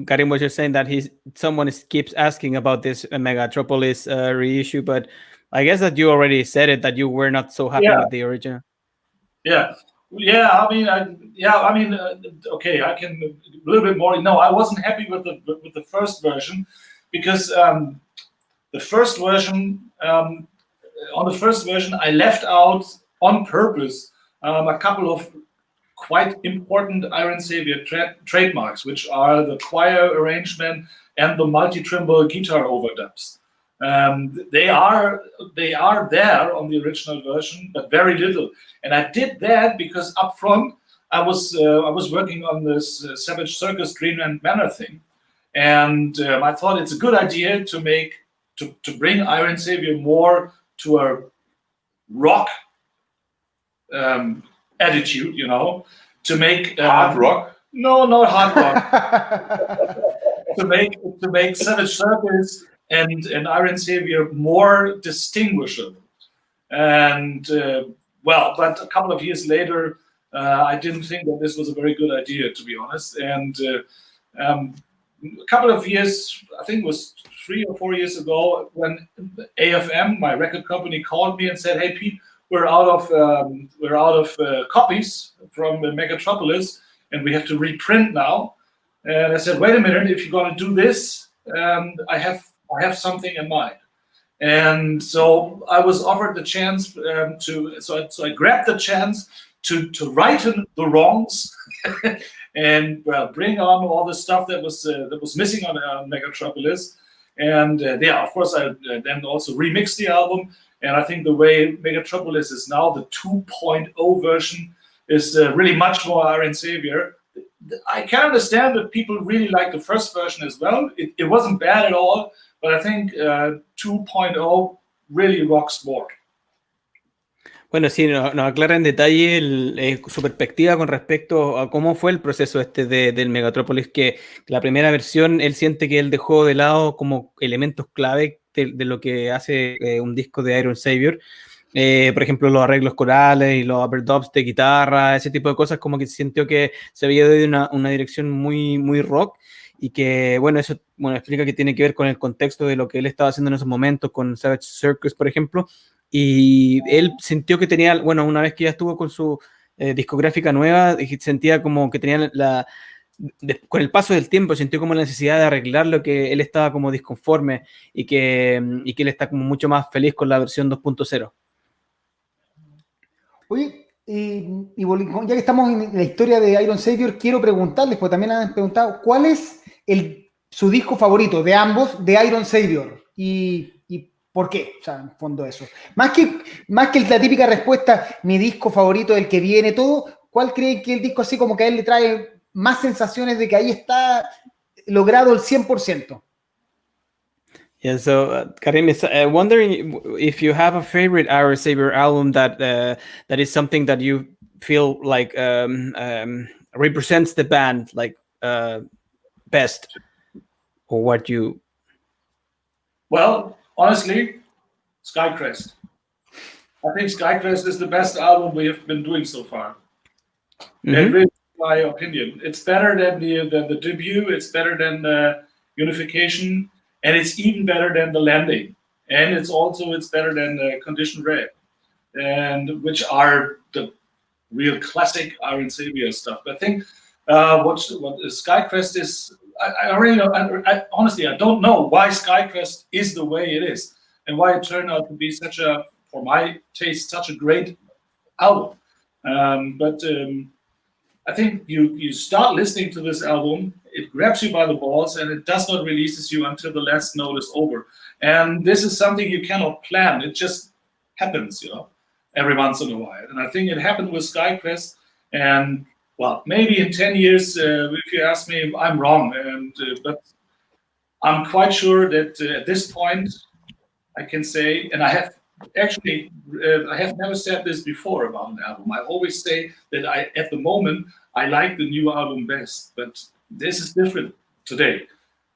Karim was just saying that someone keeps asking about this Megatropolis reissue, but I guess that you already said it, that you were not so happy with the original. Okay, I can a little bit more. No, I wasn't happy with the first version, because the first version, on the first version, I left out on purpose a couple of quite important Iron Savior trademarks, which are the choir arrangement and the multi-timbre guitar overdubs. They are there on the original version, but very little. And I did that because up front I was working on this Savage Circus Dreamland Manor thing, and I thought it's a good idea to bring Iron Savior more to a rock attitude, to make hard rock. No, not hard rock. to make Savage Circus and Iron Savior more distinguishable. And but a couple of years later, I didn't think that this was a very good idea, to be honest. And a couple of years, I think it was 3 or 4 years ago, when AFM, my record company, called me and said, "Hey, Pete, we're out of copies from Megatropolis, and we have to reprint now." And I said, "Wait a minute, if you're going to do this, I have something in mind." And so I was offered the chance so I grabbed the chance to right the wrongs and bring on all the stuff that was missing on Megatropolis. And of course, I then also remixed the album. And I think the way Megatropolis is now, the 2.0 version, is really much more Iron Savior. I can understand that people really like the first version as well. It wasn't bad at all, but I think 2.0 really rocks more. Bueno, sí, nos aclara en detalle su perspectiva con respecto a cómo fue el proceso del Megatrópolis, que la primera versión él siente que él dejó de lado como elementos clave de lo que hace un disco de Iron Savior. Por ejemplo, los arreglos corales y los overdubs de guitarra, ese tipo de cosas, como que sintió que se había ido una dirección muy, muy rock, y que, eso explica que tiene que ver con el contexto de lo que él estaba haciendo en esos momentos con Savage Circus, por ejemplo, y él sintió que tenía, una vez que ya estuvo con su discográfica nueva, sentía como que tenía con el paso del tiempo, sintió como la necesidad de arreglar lo que él estaba como disconforme, y que él está como mucho más feliz con la versión 2.0. Oye, ya que estamos en la historia de Iron Savior, quiero preguntarles, porque también han preguntado, ¿cuál es su disco favorito de ambos, de Iron Savior? ¿Y por qué? O sea, en fondo eso. Más que la típica respuesta, mi disco favorito, el que viene, todo, ¿cuál creen que el disco así como que a él le trae más sensaciones de que ahí está logrado el 100%? Yeah, so Karim is wondering if you have a favorite Iron Savior album that is something that you feel like represents the band like best, or what you. Well, honestly, Skycrest. I think Skycrest is the best album we have been doing so far. Mm-hmm. And really, my opinion, it's better than the debut. It's better than the Unification. And it's even better than the Landing, and it's better than the Condition Red, and which are the real classic Iron Savior stuff. But I think what Skycrest is, I really don't, honestly I don't know why Skycrest is the way it is, and why it turned out to be for my taste, such a great album. But I think you start listening to this album, it grabs you by the balls, and it does not releases you until the last note is over. And this is something you cannot plan. It just happens, every once in a while. And I think it happened with Skycrest. And maybe in 10 years, if you ask me, I'm wrong. But I'm quite sure that at this point, I can say, and I have never said this before about an album. I always say that at the moment, I like the new album best, but this is different today.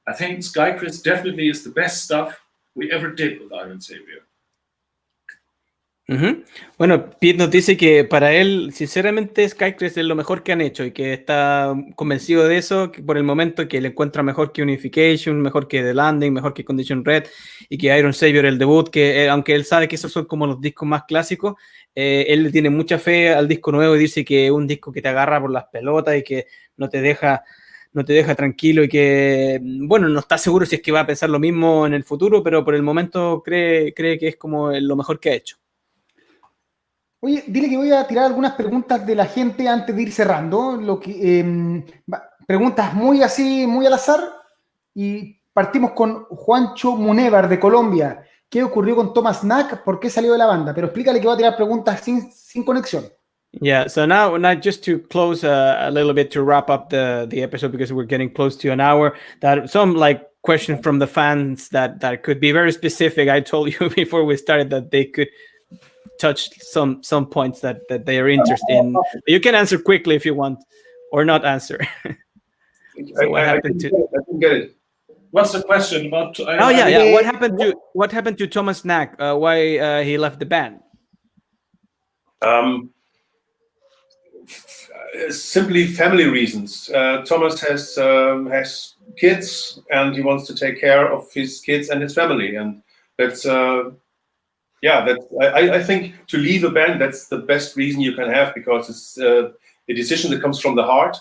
I think Skycrest definitely is the best stuff we ever did with Iron Savior. Uh-huh. Bueno, Piet nos dice que para él, sinceramente, Skycrest es lo mejor que han hecho, y que está convencido de eso, que por el momento que le encuentra mejor que Unification, mejor que The Landing, mejor que Condition Red, y que Iron Savior, el debut, que aunque él sabe que esos son como los discos más clásicos, él le tiene mucha fe al disco nuevo y dice que es un disco que te agarra por las pelotas y que no te deja tranquilo, y que, no está seguro si es que va a pensar lo mismo en el futuro, pero por el momento cree que es como lo mejor que ha hecho. Oye, dile que voy a tirar algunas preguntas de la gente antes de ir cerrando. Preguntas muy así, muy al azar, y partimos con Juancho Munévar de Colombia. ¿Qué ocurrió con Thomas Knack? ¿Por qué salió de la banda? Pero explícale que va a tirar preguntas sin conexión. Yeah, so now just to close a little bit to wrap up the episode, because we're getting close to an hour, that some like questions from the fans that could be very specific. I told you before we started that they could touch some points that they are interested in. You can answer quickly if you want, or not answer. So what happened to? I didn't get it. What's the question about? What happened to Thomas Knack? Why he left the band? Simply family reasons. Thomas has kids, and he wants to take care of his kids and his family, and that's I think to leave a band, that's the best reason you can have, because it's a decision that comes from the heart,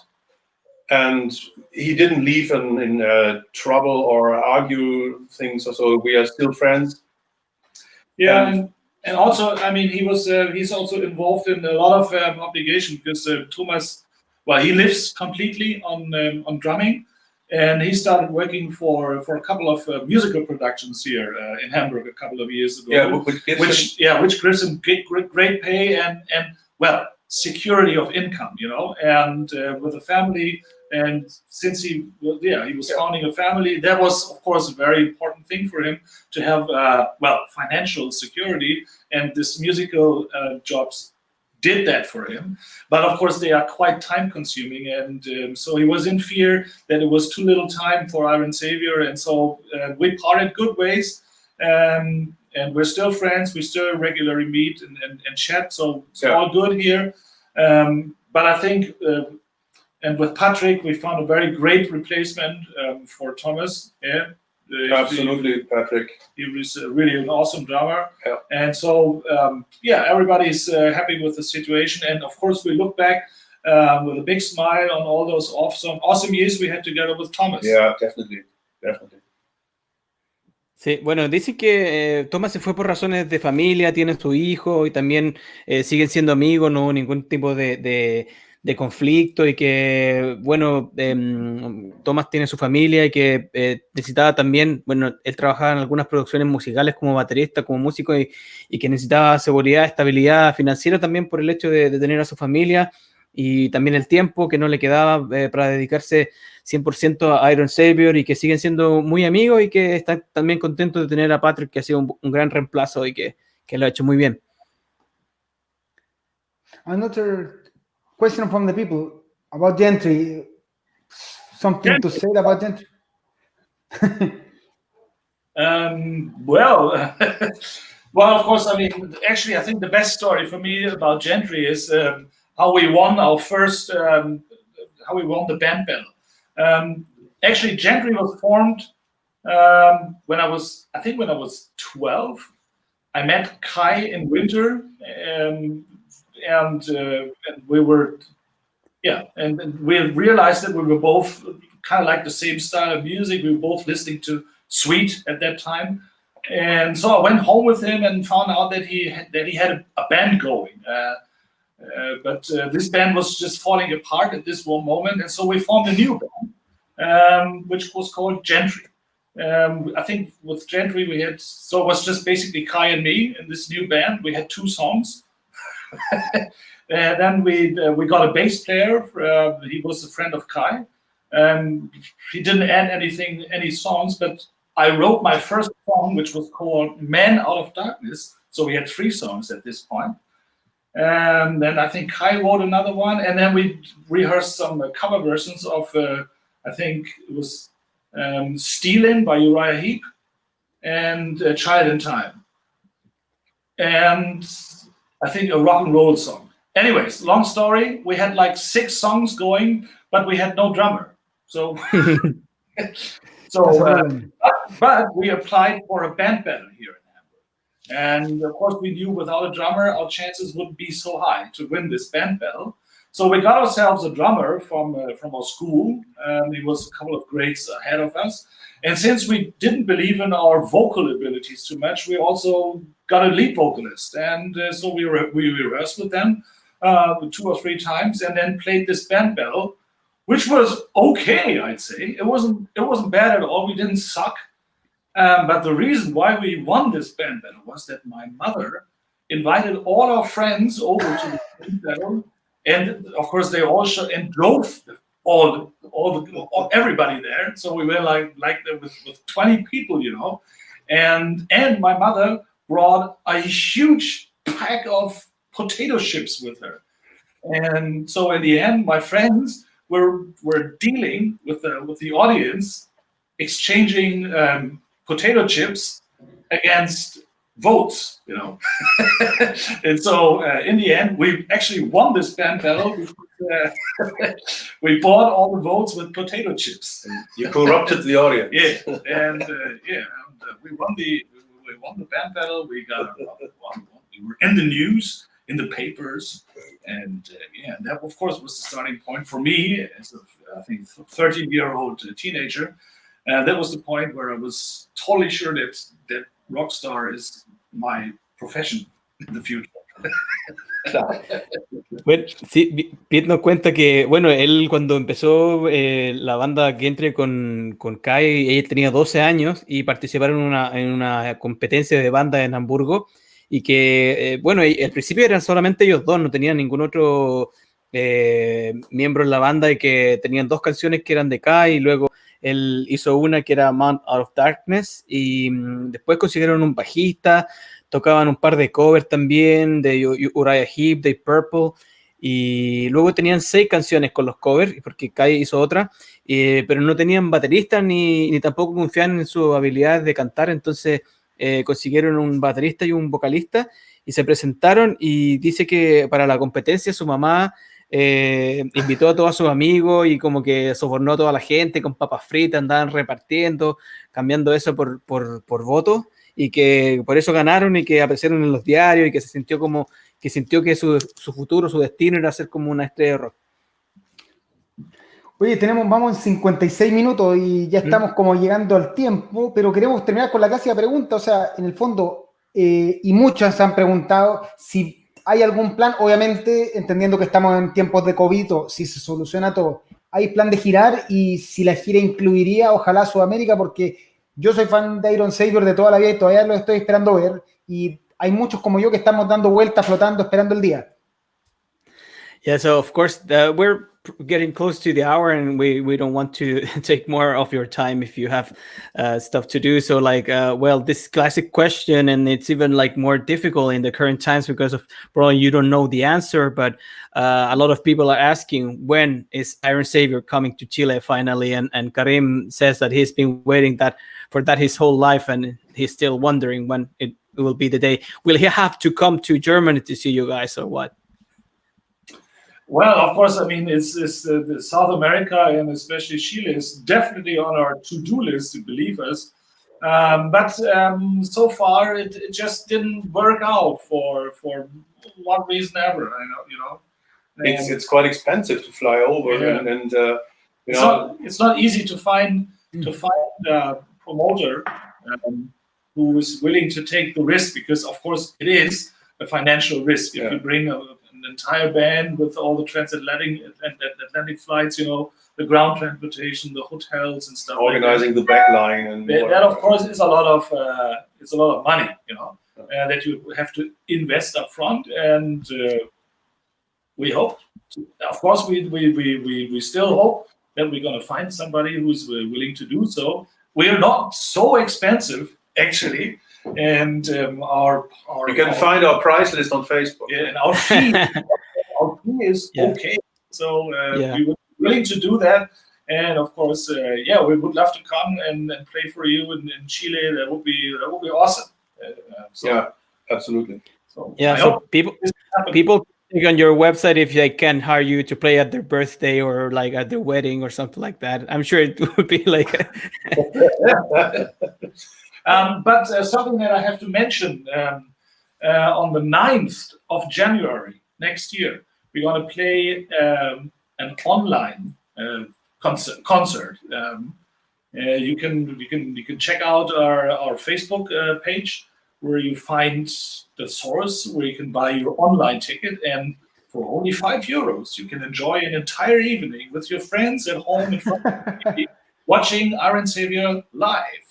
and he didn't leave in trouble or argue things. So we are still friends. Yeah. And also, I mean, he's also involved in a lot of obligation, because Thomas, well, he lives completely on drumming, and he started working for a couple of musical productions here in Hamburg a couple of years ago. Yeah, which gives him great pay and well, security of income, you know, and with a family. And since he was founding a family, that was, of course, a very important thing for him to have, financial security. And this musical jobs did that for him. But of course, they are quite time consuming. And so he was in fear that it was too little time for Iron Savior. And so we parted good ways. And we're still friends. We still regularly meet and chat. So it's all good here. But I think... and with Patrick, we found a very great replacement for Thomas. Yeah, absolutely, Patrick. He was really an awesome drummer. Yeah. And so, everybody's happy with the situation. And of course, we look back with a big smile on all those awesome years we had together with Thomas. Yeah, definitely. Sí, bueno, dice que Thomas se fue por razones de familia, tiene su hijo y también siguen siendo amigos, no hubo ningún tipo de conflicto, y que, bueno, Thomas tiene su familia y que necesitaba también, bueno, él trabajaba en algunas producciones musicales como baterista, como músico, y que necesitaba seguridad, estabilidad financiera también por el hecho de tener a su familia, y también el tiempo que no le quedaba para dedicarse 100% a Iron Savior, y que siguen siendo muy amigos y que están también contentos de tener a Patrick, que ha sido un gran reemplazo y que lo ha hecho muy bien. Another question from the people about Gentry. Something to say about Gentry? Well, of course, I mean, actually, I think the best story for me about Gentry is how we won our first, how we won the band battle. Actually, Gentry was formed when I was 12. I met Kai in winter, and we were, and we realized that we were both kind of like the same style of music. We were both listening to Sweet at that time, and so I went home with him and found out that he had a band going. But this band was just falling apart at this one moment, and so we formed a new band, which was called Gentry. I think with Gentry it was just basically Kai and me in this new band. We had 2 songs. Then we got a bass player. He was a friend of Kai. He didn't add any songs, but I wrote my first song, which was called Man Out of Darkness. So we had 3 songs at this point. And then I think Kai wrote another one, and then we rehearsed some cover versions of, I think it was Stealin' by Uriah Heep and Child in Time. And I think a rock and roll song. Anyways, long story, we had like 6 songs going, but we had no drummer. So, but we applied for a band battle here in Hamburg. And of course, we knew without a drummer, our chances wouldn't be so high to win this band battle. So we got ourselves a drummer from our school. He was a couple of grades ahead of us. And since we didn't believe in our vocal abilities too much, we also got a lead vocalist. And so we rehearsed with them 2 or 3 times, and then played this band battle, which was okay, I'd say. It wasn't bad at all. We didn't suck. But the reason why we won this band battle was that my mother invited all our friends over to the band battle, and of course they all and drove everybody there. So we were like with 20 people, and my mother brought a huge pack of potato chips with her. And so in the end, my friends were dealing with the audience, exchanging potato chips against votes, And so in the end, we actually won this band battle. We bought all the votes with potato chips. You corrupted the audience. Yeah, and we won the band battle. We were in the news, in the papers, and that of course was the starting point for me as I think 13-year-old teenager. And that was the point where I was totally sure that rockstar is my profession in the future. Bueno, sí, Piet nos cuenta que, bueno, él cuando empezó la banda que entre con Kai, ella tenía 12 años y participaron en una competencia de banda en Hamburgo y que, bueno, al principio eran solamente ellos dos, no tenían ningún otro miembro en la banda y que tenían 2 canciones que eran de Kai y luego él hizo una que era Mount Out of Darkness y después consiguieron un bajista, tocaban un par de covers también de Uriah Heep, de Purple y luego tenían 6 canciones con los covers porque Kai hizo otra, pero no tenían bateristas ni tampoco confiaban en sus habilidades de cantar, entonces consiguieron un baterista y un vocalista y se presentaron y dice que para la competencia su mamá invitó a todos sus amigos y como que sobornó a toda la gente con papas fritas, andaban repartiendo, cambiando eso por votos y que por eso ganaron y que aparecieron en los diarios y que sintió que su futuro, su destino era ser como una estrella de rock. Oye, vamos en 56 minutos y ya estamos como llegando al tiempo, pero queremos terminar con la clásica pregunta, o sea, en el fondo, y muchos han preguntado si hay algún plan, obviamente, entendiendo que estamos en tiempos de COVID, si se soluciona todo, hay plan de girar y si la gira incluiría, ojalá, Sudamérica, porque yo soy fan de Iron Savior de toda la vida y todavía lo estoy esperando ver, y hay muchos como yo que estamos dando vueltas, flotando, esperando el día. Yeah, so of course we're getting close to the hour and we don't want to take more of your time if you have stuff to do. So this classic question, and it's even like more difficult in the current times because of probably you don't know the answer, but a lot of people are asking when is Iron Savior coming to Chile finally, and Karim says that he's been waiting for that his whole life and he's still wondering when it will be the day. Will he have to come to Germany to see you guys or what? Well, of course, I mean, it's the South America and especially Chile is definitely on our to-do list, to believe us. But so far, it just didn't work out for one reason ever. It's quite expensive to fly over, yeah. It's not easy to find a promoter who is willing to take the risk, because of course it is a financial risk if you bring an entire band with all the transatlantic flights, the ground transportation, the hotels and stuff. Organizing the back line and that of course is a lot of money, that you have to invest up front, and we hope. Of course, we still hope that we're going to find somebody who's willing to do so. We are not so expensive, actually. And you can find our price list on Facebook. Yeah, and our fee is okay. So we would be willing to do that. And of course, we would love to come and play for you in Chile. That would be awesome. Absolutely. So people click on your website if they can hire you to play at their birthday or like at their wedding or something like that. I'm sure it would be like. But something that I have to mention, on the 9th of January next year, we're going to play an online concert. You can check out our Facebook page, where you find the source where you can buy your online ticket. And for only €5, you can enjoy an entire evening with your friends at home in front of the TV, watching Iron Savior live.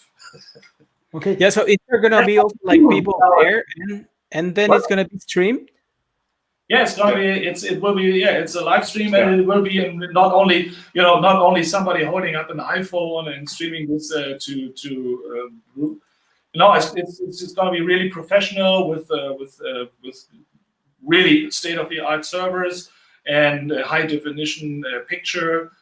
Okay. Yeah, so is there gonna be also like people there, and then it's gonna be streamed? Yeah, it's gonna be. It will be. Yeah, it's a live stream, and it will be not only somebody holding up an iPhone and streaming this to. No, it's going to be really professional with really state-of-the-art servers and high definition picture,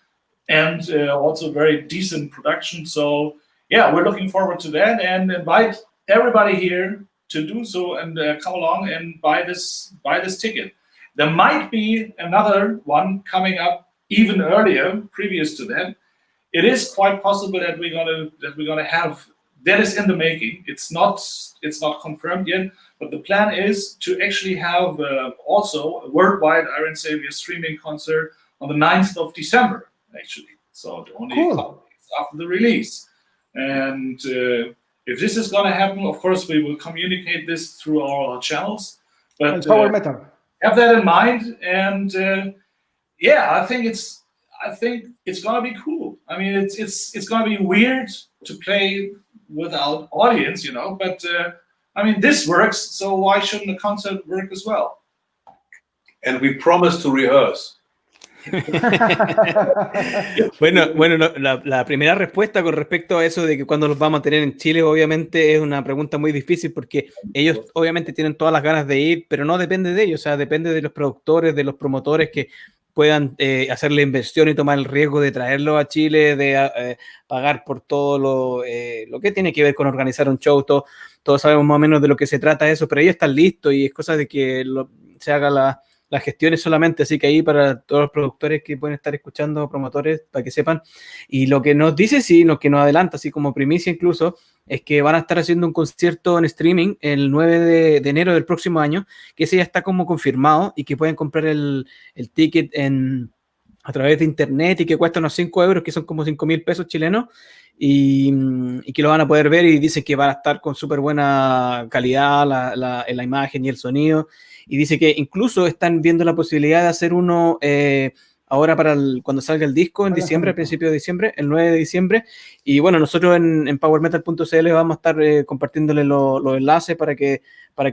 and also very decent production. So yeah, we're looking forward to that, and invite everybody here to do so and come along and buy this ticket. There might be another one coming up even earlier, previous to that. It is quite possible that we're gonna have. That is in the making. It's not confirmed yet, but the plan is to actually have also a worldwide Iron Savior streaming concert on the 9th of December, actually. So only a couple days after the release. And if this is going to happen, of course, we will communicate this through our channels. But PowerMetal. Have that in mind, and I think it's going to be cool. I mean, it's going to be weird to play without audience, but I mean, this works, so why shouldn't a concert work as well? And we promise to rehearse. Bueno, la primera respuesta con respecto a eso de que cuando los vamos a tener en Chile, obviamente es una pregunta muy difícil porque ellos obviamente tienen todas las ganas de ir, pero no depende de ellos, o sea, depende de los productores, de los promotores que puedan hacer la inversión y tomar el riesgo de traerlo a Chile, de pagar por todo lo que tiene que ver con organizar un show. Todos sabemos más o menos de lo que se trata eso, pero ellos están listos y es cosa de que se haga las gestiones solamente, así que ahí para todos los productores que pueden estar escuchando, promotores, para que sepan. Y lo que nos dice, sí, lo que nos adelanta, así como primicia incluso, es que van a estar haciendo un concierto en streaming el 9 de enero del próximo año, que ese ya está como confirmado y que pueden comprar el ticket a través de internet y que cuesta unos 5 euros, que son como 5.000 pesos chilenos, y que lo van a poder ver y dicen que van a estar con súper buena calidad en la imagen y el sonido. Y dice que incluso están viendo la posibilidad de hacer uno ahora cuando salga el disco en diciembre, a principios de diciembre, el 9 de diciembre. Y bueno, nosotros en PowerMetal.cl vamos a estar compartiéndole los enlaces para que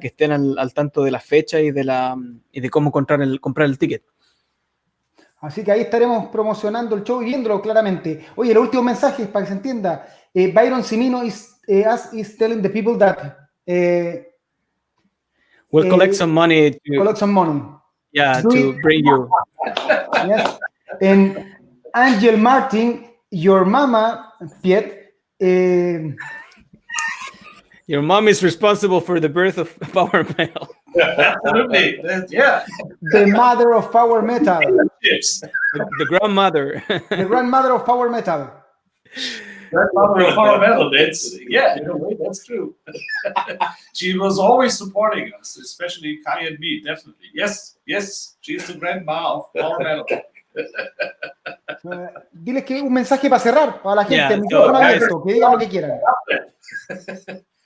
estén al tanto de la fecha y de cómo comprar el ticket. Así que ahí estaremos promocionando el show y viéndolo claramente. Oye, el último mensaje es para que se entienda. Byron Simino is telling the people that we'll collect some money. Yeah, to bring you. Yes. And Angel Martin, your mama, Piet. Your mom is responsible for the birth of PowerMetal. Absolutely, yeah. The mother of PowerMetal. Yes. The grandmother. The grandmother of PowerMetal. Grandmother of PowerMetal. In a way, that's true. She was always supporting us, especially Kai and me, definitely. Yes, she's the grandma of PowerMetal. Diles que un mensaje para cerrar para la gente, Yeah, micrófono abierto, que digan lo que quieran.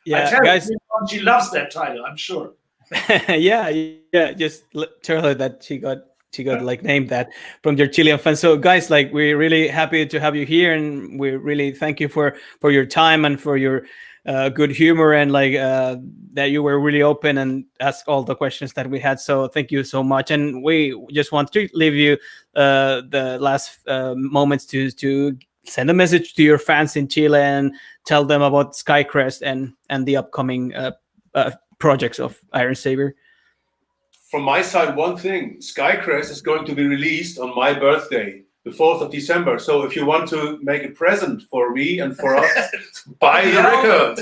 Yeah, guys. She loves that title, I'm sure. yeah. Just tell her that she got like named that from your Chilean fans. So guys, like we're really happy to have you here, and we really thank you for your time and for your good humor, and like that you were really open and asked all the questions that we had. So thank you so much, and we just want to leave you the last moments to send a message to your fans in Chile and tell them about Skycrest and the upcoming projects of Iron Savior. From my side, one thing, Skycrest is going to be released on my birthday, the 4th of December. So if you want to make a present for me and for us, buy the record.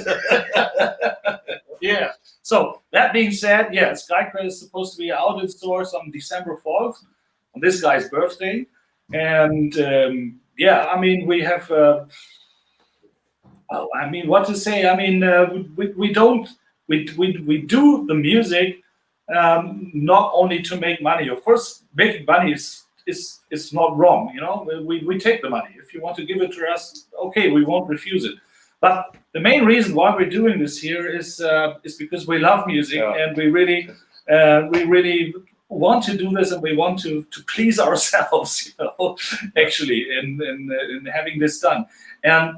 Yeah. So that being said, Skycrest is supposed to be out in stores on December 4th, on this guy's birthday. And I mean, we have, what to say? I mean, we do the music not only to make money. Of course, making money is not wrong. We take the money. If you want to give it to us, okay, we won't refuse it. But the main reason why we're doing this here is because we love music, and we really want to do this and we want to please ourselves, actually, in having this done. And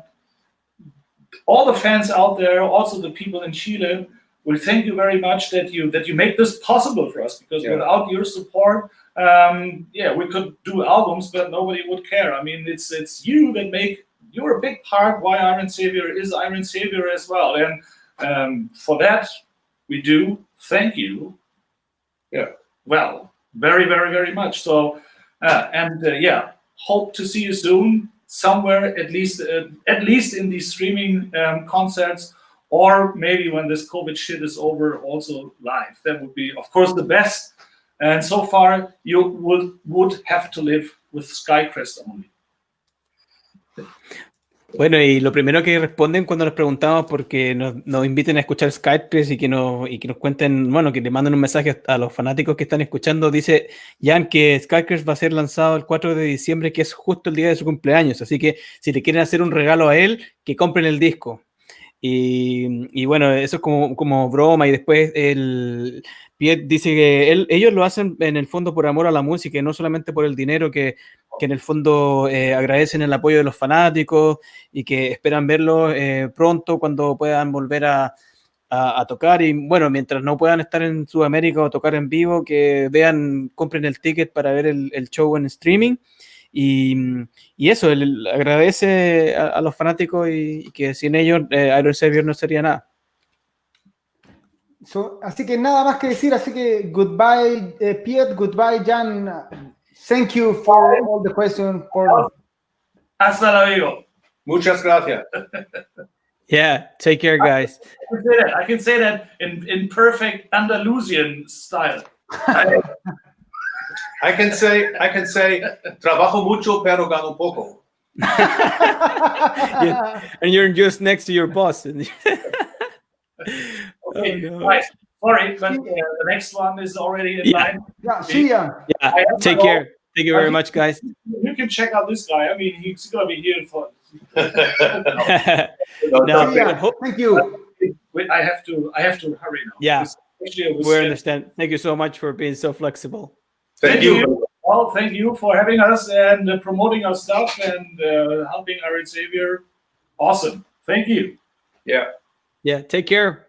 all the fans out there, also the people in Chile, we thank you very much that you make this possible for us, because without your support, we could do albums, but nobody would care. I mean, it's you that you're a big part why Iron Savior is Iron Savior as well. And for that, we do thank you. Yeah. Well, very, very, very much. So, hope to see you soon somewhere, at least in these streaming concerts, or maybe when this COVID shit is over, also live. That would be, of course, the best. And so far, you would have to live with Skycrest only. Bueno, y lo primero que responden cuando les preguntamos porque nos inviten a escuchar Skycrest y que nos cuenten, bueno, que le manden un mensaje a los fanáticos que están escuchando, dice Jan que Skycrest va a ser lanzado el 4 de diciembre, que es justo el día de su cumpleaños, así que si le quieren hacer un regalo a él, que compren el disco. Y bueno, eso es como broma, y después el Piet dice que ellos lo hacen en el fondo por amor a la música y no solamente por el dinero, que en el fondo agradecen el apoyo de los fanáticos y que esperan verlos pronto cuando puedan volver a tocar. Y bueno, mientras no puedan estar en Sudamérica o tocar en vivo, que compren el ticket para ver el show en streaming. Y eso, él agradece a los fanáticos y que sin ellos Iron Savior no sería nada. Así que nada más que decir, así que goodbye Piet, goodbye Jan, thank you for all the questions. Hasta luego. Muchas gracias. Yeah, take care, guys. I can say that in perfect Andalusian style. I can say, trabajo mucho pero gano poco. Yeah, and you're just next to your boss. Okay, oh, no. Right. Sorry, but the next one is already in line. Yeah, see ya. Yeah, take care. Thank you very much, guys. You can check out this guy. I mean, he's going to be here for... No, thank you. I have to hurry now. Yeah, we understand. Thank you so much for being so flexible. Thank you. Well, thank you for having us and promoting our stuff and helping Iron Savior. Awesome. Thank you. Yeah, take care.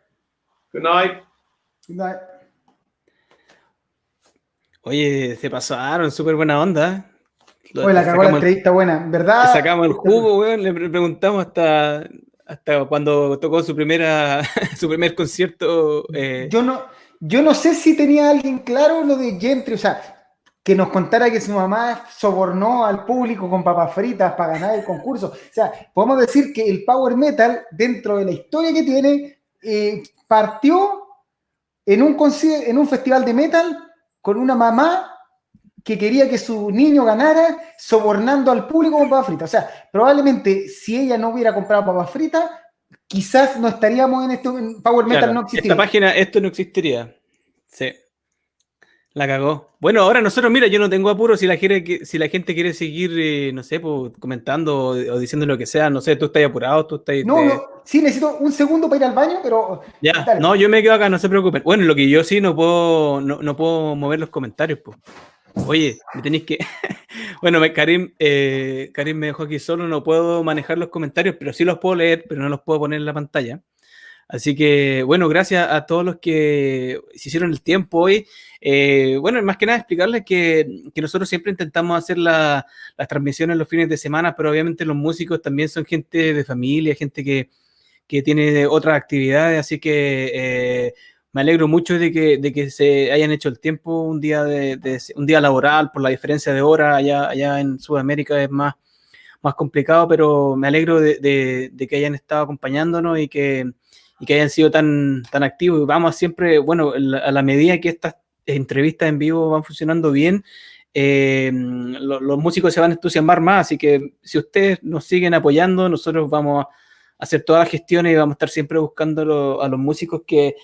Good night. Good night. Oye, se pasaron, súper buena onda. Oye, la cagó la entrevista buena, ¿verdad? Le sacamos el jugo, weón, le preguntamos hasta cuando tocó su primer concierto. Yo no sé si tenía alguien claro lo de Gentry, o sea, que nos contara que su mamá sobornó al público con papas fritas para ganar el concurso. O sea, podemos decir que el Power Metal, dentro de la historia que tiene, partió en un festival de metal con una mamá que quería que su niño ganara sobornando al público con papas fritas. O sea, probablemente si ella no hubiera comprado papas fritas, quizás no estaríamos en Power Metal, claro, no existiría. Esta página, esto no existiría. Sí. La cagó. Bueno, ahora nosotros, mira, yo no tengo apuro si la gente quiere seguir, no sé, pues, comentando o diciendo lo que sea, no sé, tú estás apurado, tú estás... No, sí, necesito un segundo para ir al baño, pero... Ya, dale. No, yo me quedo acá, no se preocupen. Bueno, lo que yo sí no puedo mover los comentarios, pues. Oye, me tenéis que... Bueno, Karim me dejó aquí solo, no puedo manejar los comentarios, pero sí los puedo leer, pero no los puedo poner en la pantalla. Así que, bueno, gracias a todos los que se hicieron el tiempo hoy. Bueno, más que nada explicarles que nosotros siempre intentamos hacer las transmisiones los fines de semana, pero obviamente los músicos también son gente de familia, gente que tiene otras actividades, así que me alegro mucho de que se hayan hecho el tiempo un día un día laboral, por la diferencia de hora. Allá en Sudamérica es más complicado, pero me alegro de que hayan estado acompañándonos y que hayan sido tan activos. Y vamos siempre, bueno, a la medida que estas entrevistas en vivo van funcionando bien, los músicos se van a entusiasmar más, así que si ustedes nos siguen apoyando, nosotros vamos a hacer todas las gestiones y vamos a estar siempre buscando a los músicos que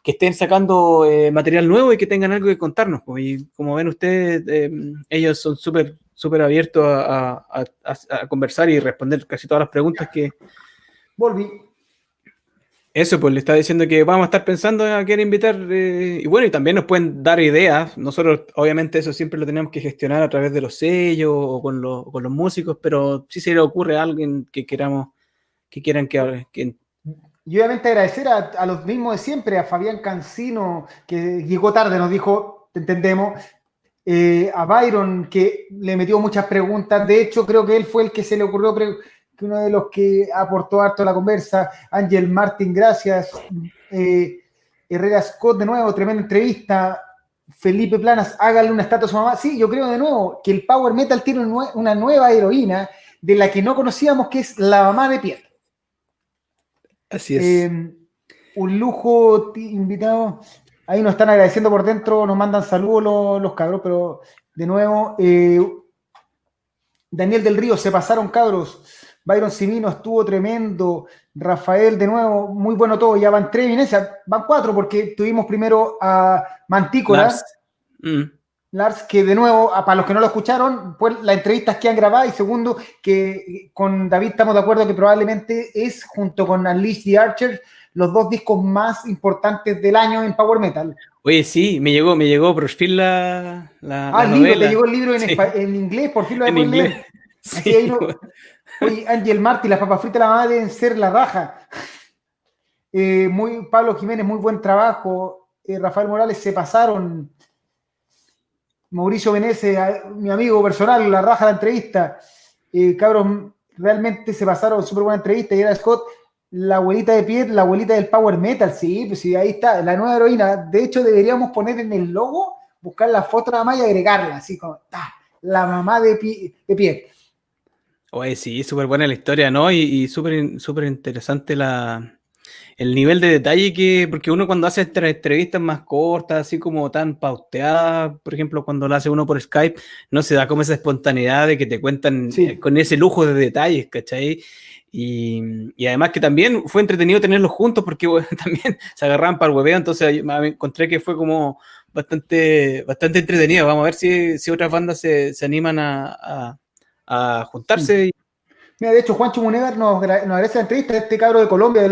estén sacando material nuevo y que tengan algo que contarnos. Y como ven ustedes, ellos son súper abiertos a conversar y responder casi todas las preguntas que... Volví. Eso, pues le estaba diciendo que vamos a estar pensando a quién invitar. Y bueno, y también nos pueden dar ideas. Nosotros, obviamente, eso siempre lo tenemos que gestionar a través de los sellos o con los músicos, pero si se le ocurre a alguien que quieran que hable. Y obviamente agradecer a los mismos de siempre, a Fabián Cancino, que llegó tarde, nos dijo, te entendemos. A Byron, que le metió muchas preguntas. De hecho, creo que él fue el que se le ocurrió, que uno de los que aportó harto a la conversa. Ángel Martín, gracias. Herrera Scott, de nuevo, tremenda entrevista. Felipe Planas, hágale una estatua a su mamá. Sí, yo creo de nuevo que el Power Metal tiene una nueva heroína de la que no conocíamos, que es la mamá de Piet. Así es. Un lujo, invitado. Ahí nos están agradeciendo por dentro, nos mandan saludos los cabros, pero de nuevo, Daniel del Río, se pasaron cabros. Byron Simino estuvo tremendo. Rafael, de nuevo, muy bueno todo. Ya van 3 Venecia, van 4 porque tuvimos primero a Mantícora. Lars, que de nuevo, para los que no lo escucharon, pues las entrevistas que han grabado, y segundo, que con David estamos de acuerdo que probablemente es, junto con Unleash the Archer, los 2 discos más importantes del año en Power Metal. Oye, sí, me llegó por fin la novela. Libro, te llegó el libro en inglés, por fin lo dejó leer. Sí. Así ahí oye, Ángel Martí, las papas fritas de la mamá deben ser la raja. Pablo Jiménez, muy buen trabajo. Rafael Morales, se pasaron. Mauricio Venece, mi amigo personal, la raja de la entrevista. Cabros, realmente se pasaron, súper buena entrevista. Y era Scott, la abuelita de Piet, la abuelita del Power Metal, sí, pues sí, ahí está, la nueva heroína. De hecho, deberíamos poner en el logo, buscar la foto de la mamá y agregarla, así como, la mamá de Piet. Oye, sí, súper buena la historia, ¿no? Y súper interesante el nivel de detalle porque uno cuando hace estas entrevistas más cortas, así como tan pauteadas, por ejemplo, cuando lo hace uno por Skype, no se da como esa espontaneidad de que te cuentan con ese lujo de detalles, ¿cachai? Y además que también fue entretenido tenerlos juntos porque bueno, también se agarraban para el hueveo, entonces me encontré que fue como bastante entretenido. Vamos a ver si otras bandas se animan a juntarse. Mira, de hecho, Juancho Munevar nos agradece la entrevista, este cabro de Colombia,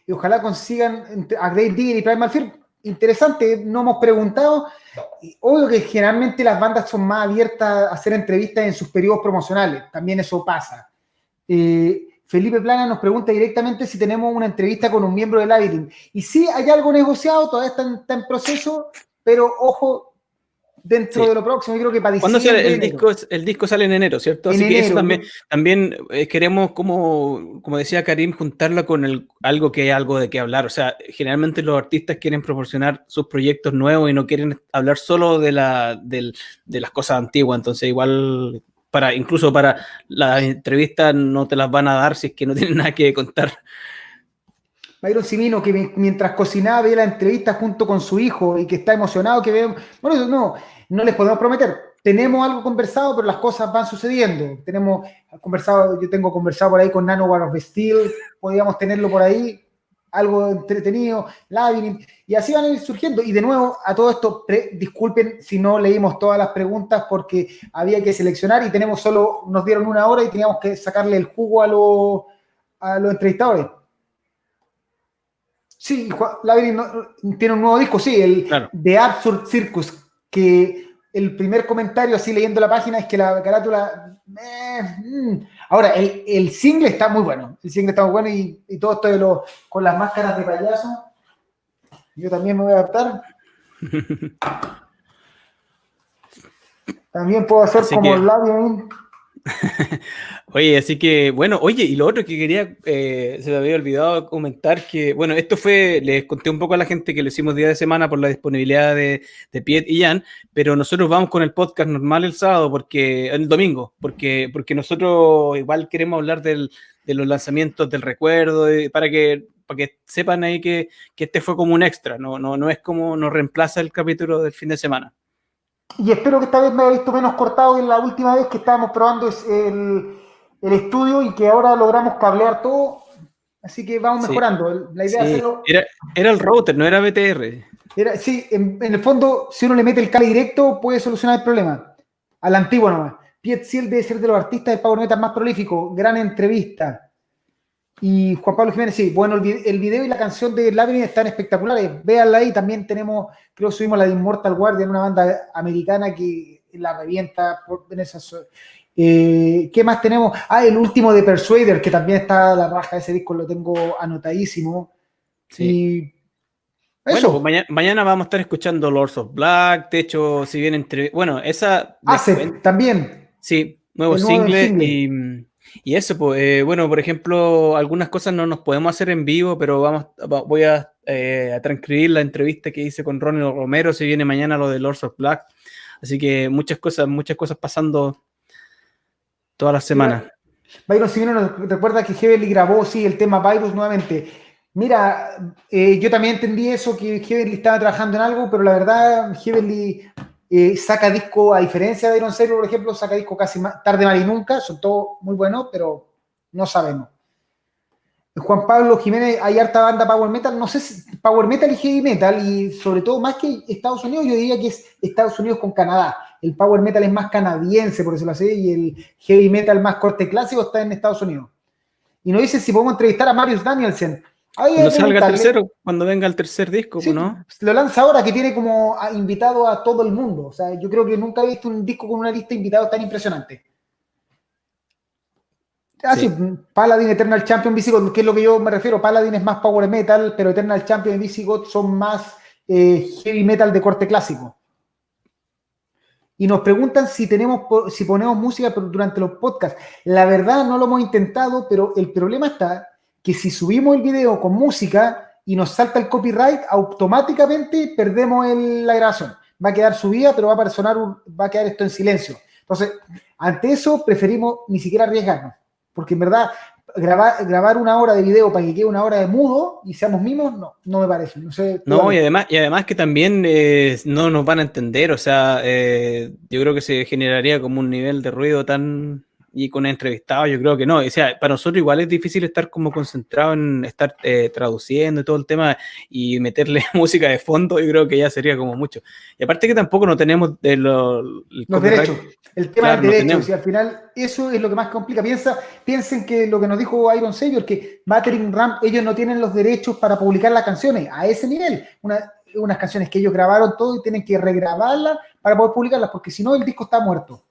y ojalá consigan a Grave Digger y Primal Fear. Interesante, no hemos preguntado. Obvio que generalmente las bandas son más abiertas a hacer entrevistas en sus periodos promocionales, también eso pasa. Felipe Plana nos pregunta directamente si tenemos una entrevista con un miembro de Labyrinth. Y sí, hay algo negociado, todavía está en proceso, pero ojo, dentro de lo próximo, yo creo que para diciembre. ¿Cuándo sale el disco sale en enero, ¿cierto? Así que eso también queremos, como decía Karim, juntarla con algo que hay algo de qué hablar. O sea, generalmente los artistas quieren proporcionar sus proyectos nuevos y no quieren hablar solo de las cosas antiguas. Entonces, igual, incluso para las entrevistas no te las van a dar si es que no tienen nada que contar. Byron Simino, que mientras cocinaba veía la entrevista junto con su hijo y que está emocionado que ve. Bueno, no les podemos prometer. Tenemos algo conversado, pero las cosas van sucediendo. Yo tengo conversado por ahí con Nano War of Steel, podríamos tenerlo por ahí, algo entretenido, Labyrinth, y así van a ir surgiendo. Y de nuevo, a todo esto, disculpen si no leímos todas las preguntas porque había que seleccionar y nos dieron 1 hora y teníamos que sacarle el jugo a los entrevistadores. Sí, Labyrinth tiene un nuevo disco, sí, claro. The Absurd Circus, que el primer comentario, así leyendo la página, es que la carátula... Ahora, el single está muy bueno, y todo esto con las máscaras de payaso, yo también me voy a adaptar. También puedo hacer así como el Labyrinth. Oye, así que, bueno, y lo otro que quería, se me había olvidado comentar que, bueno, esto les conté un poco a la gente que lo hicimos día de semana por la disponibilidad de Piet y Jan, pero nosotros vamos con el podcast normal el domingo, porque nosotros igual queremos hablar de los lanzamientos del recuerdo, para que sepan ahí que este fue como un extra, no es como nos reemplaza el capítulo del fin de semana. Y espero que esta vez me haya visto menos cortado que la última vez que estábamos probando el estudio y que ahora logramos cablear todo. Así que vamos mejorando. La idea es hacerlo. Era el router, no era BTR. En el fondo, si uno le mete el cable directo, puede solucionar el problema. A la antigua nomás. Piet Sielck debe ser de los artistas de Power Metal más prolíficos. Gran entrevista. Y Juan Pablo Jiménez, sí, bueno, el video y la canción de Labyrinth están espectaculares. Véanla ahí, también tenemos, creo que subimos la de Immortal Guardian, una banda americana que la revienta en esas. ¿Qué más tenemos? El último de Persuader, que también está a la raja, ese disco lo tengo anotadísimo. Sí. Y bueno, eso. pues mañana vamos a estar escuchando Lords of Black. De hecho, si bien bueno, esa Asset también. sí, nuevo El nuevo single single. y eso, pues, bueno, por ejemplo, algunas cosas no nos podemos hacer en vivo, pero voy a transcribir la entrevista que hice con Ronnie Romero, se viene mañana lo de Lords of Black, así que muchas cosas pasando todas las semanas. Byron Simino nos recuerda que Heavenly grabó, sí, el tema Virus nuevamente. Mira, yo también entendí eso, que Heavenly estaba trabajando en algo, pero la verdad, Heavenly saca disco, a diferencia de Iron Zero, por ejemplo, saca disco casi tarde, mal y nunca, son todos muy buenos, pero no sabemos. Juan Pablo Jiménez, hay harta banda Power Metal, no sé si Power Metal y Heavy Metal, y sobre todo más que Estados Unidos, yo diría que es Estados Unidos con Canadá. El Power Metal es más canadiense, por decirlo así, y el Heavy Metal más corte clásico está en Estados Unidos. Y nos dice si podemos entrevistar a Marius Danielsen. Cuando salga tercero, cuando venga el tercer disco, sí, ¿no? Lo lanza ahora, que tiene como invitado a todo el mundo. O sea, yo creo que nunca he visto un disco con una lista de invitados tan impresionante. Sí. Paladin, Eternal Champion, Visigoth, que es lo que yo me refiero. Paladin es más power metal, pero Eternal Champion y Visigoth son más heavy metal de corte clásico. Y nos preguntan si ponemos música durante los podcasts. La verdad no lo hemos intentado, pero el problema está que si subimos el video con música y nos salta el copyright, automáticamente perdemos la grabación. Va a quedar subida, pero va a quedar esto en silencio. Entonces, ante eso preferimos ni siquiera arriesgarnos. Porque en verdad, grabar una hora de video para que quede una hora de mudo y seamos mimos, no me parece. No sé, no, y además que también no nos van a entender, o sea, yo creo que se generaría como un nivel de ruido tan... Y con entrevistados, yo creo que no. O sea, para nosotros igual es difícil estar como concentrado en estar traduciendo y todo el tema y meterle música de fondo, yo creo que ya sería como mucho. Y aparte que tampoco no tenemos los derechos. El tema claro, del derecho. Si al final eso es lo que más complica. Piensen que lo que nos dijo Iron Savior, que Battering Ram, ellos no tienen los derechos para publicar las canciones a ese nivel. Unas canciones que ellos grabaron todo y tienen que regrabarlas para poder publicarlas, porque si no el disco está muerto.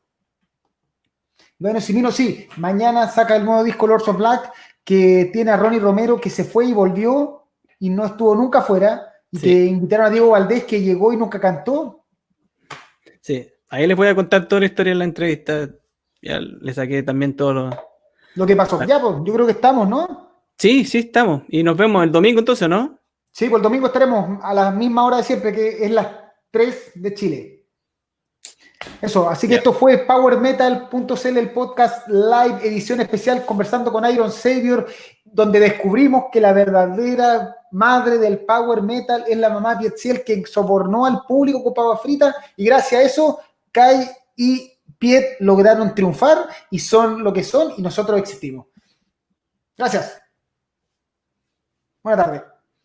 Bueno, Simino sí, mañana saca el nuevo disco Lords of Black, que tiene a Ronnie Romero, que se fue y volvió y no estuvo nunca fuera, y que invitaron a Diego Valdés, que llegó y nunca cantó. Sí, ahí les voy a contar toda la historia en la entrevista. Ya le saqué también todo lo que pasó. Ya, pues, yo creo que estamos, ¿no? Sí, estamos. Y nos vemos el domingo entonces, ¿no? Sí, pues el domingo estaremos a la misma hora de siempre, que es las 3 de Chile. Eso, así que esto fue PowerMetal.cl, el podcast live, edición especial, conversando con Iron Savior, donde descubrimos que la verdadera madre del Power Metal es la mamá Piet Sielck, que sobornó al público con papa frita, y gracias a eso, Kai y Piet lograron triunfar, y son lo que son, y nosotros existimos. Gracias. Buenas tardes.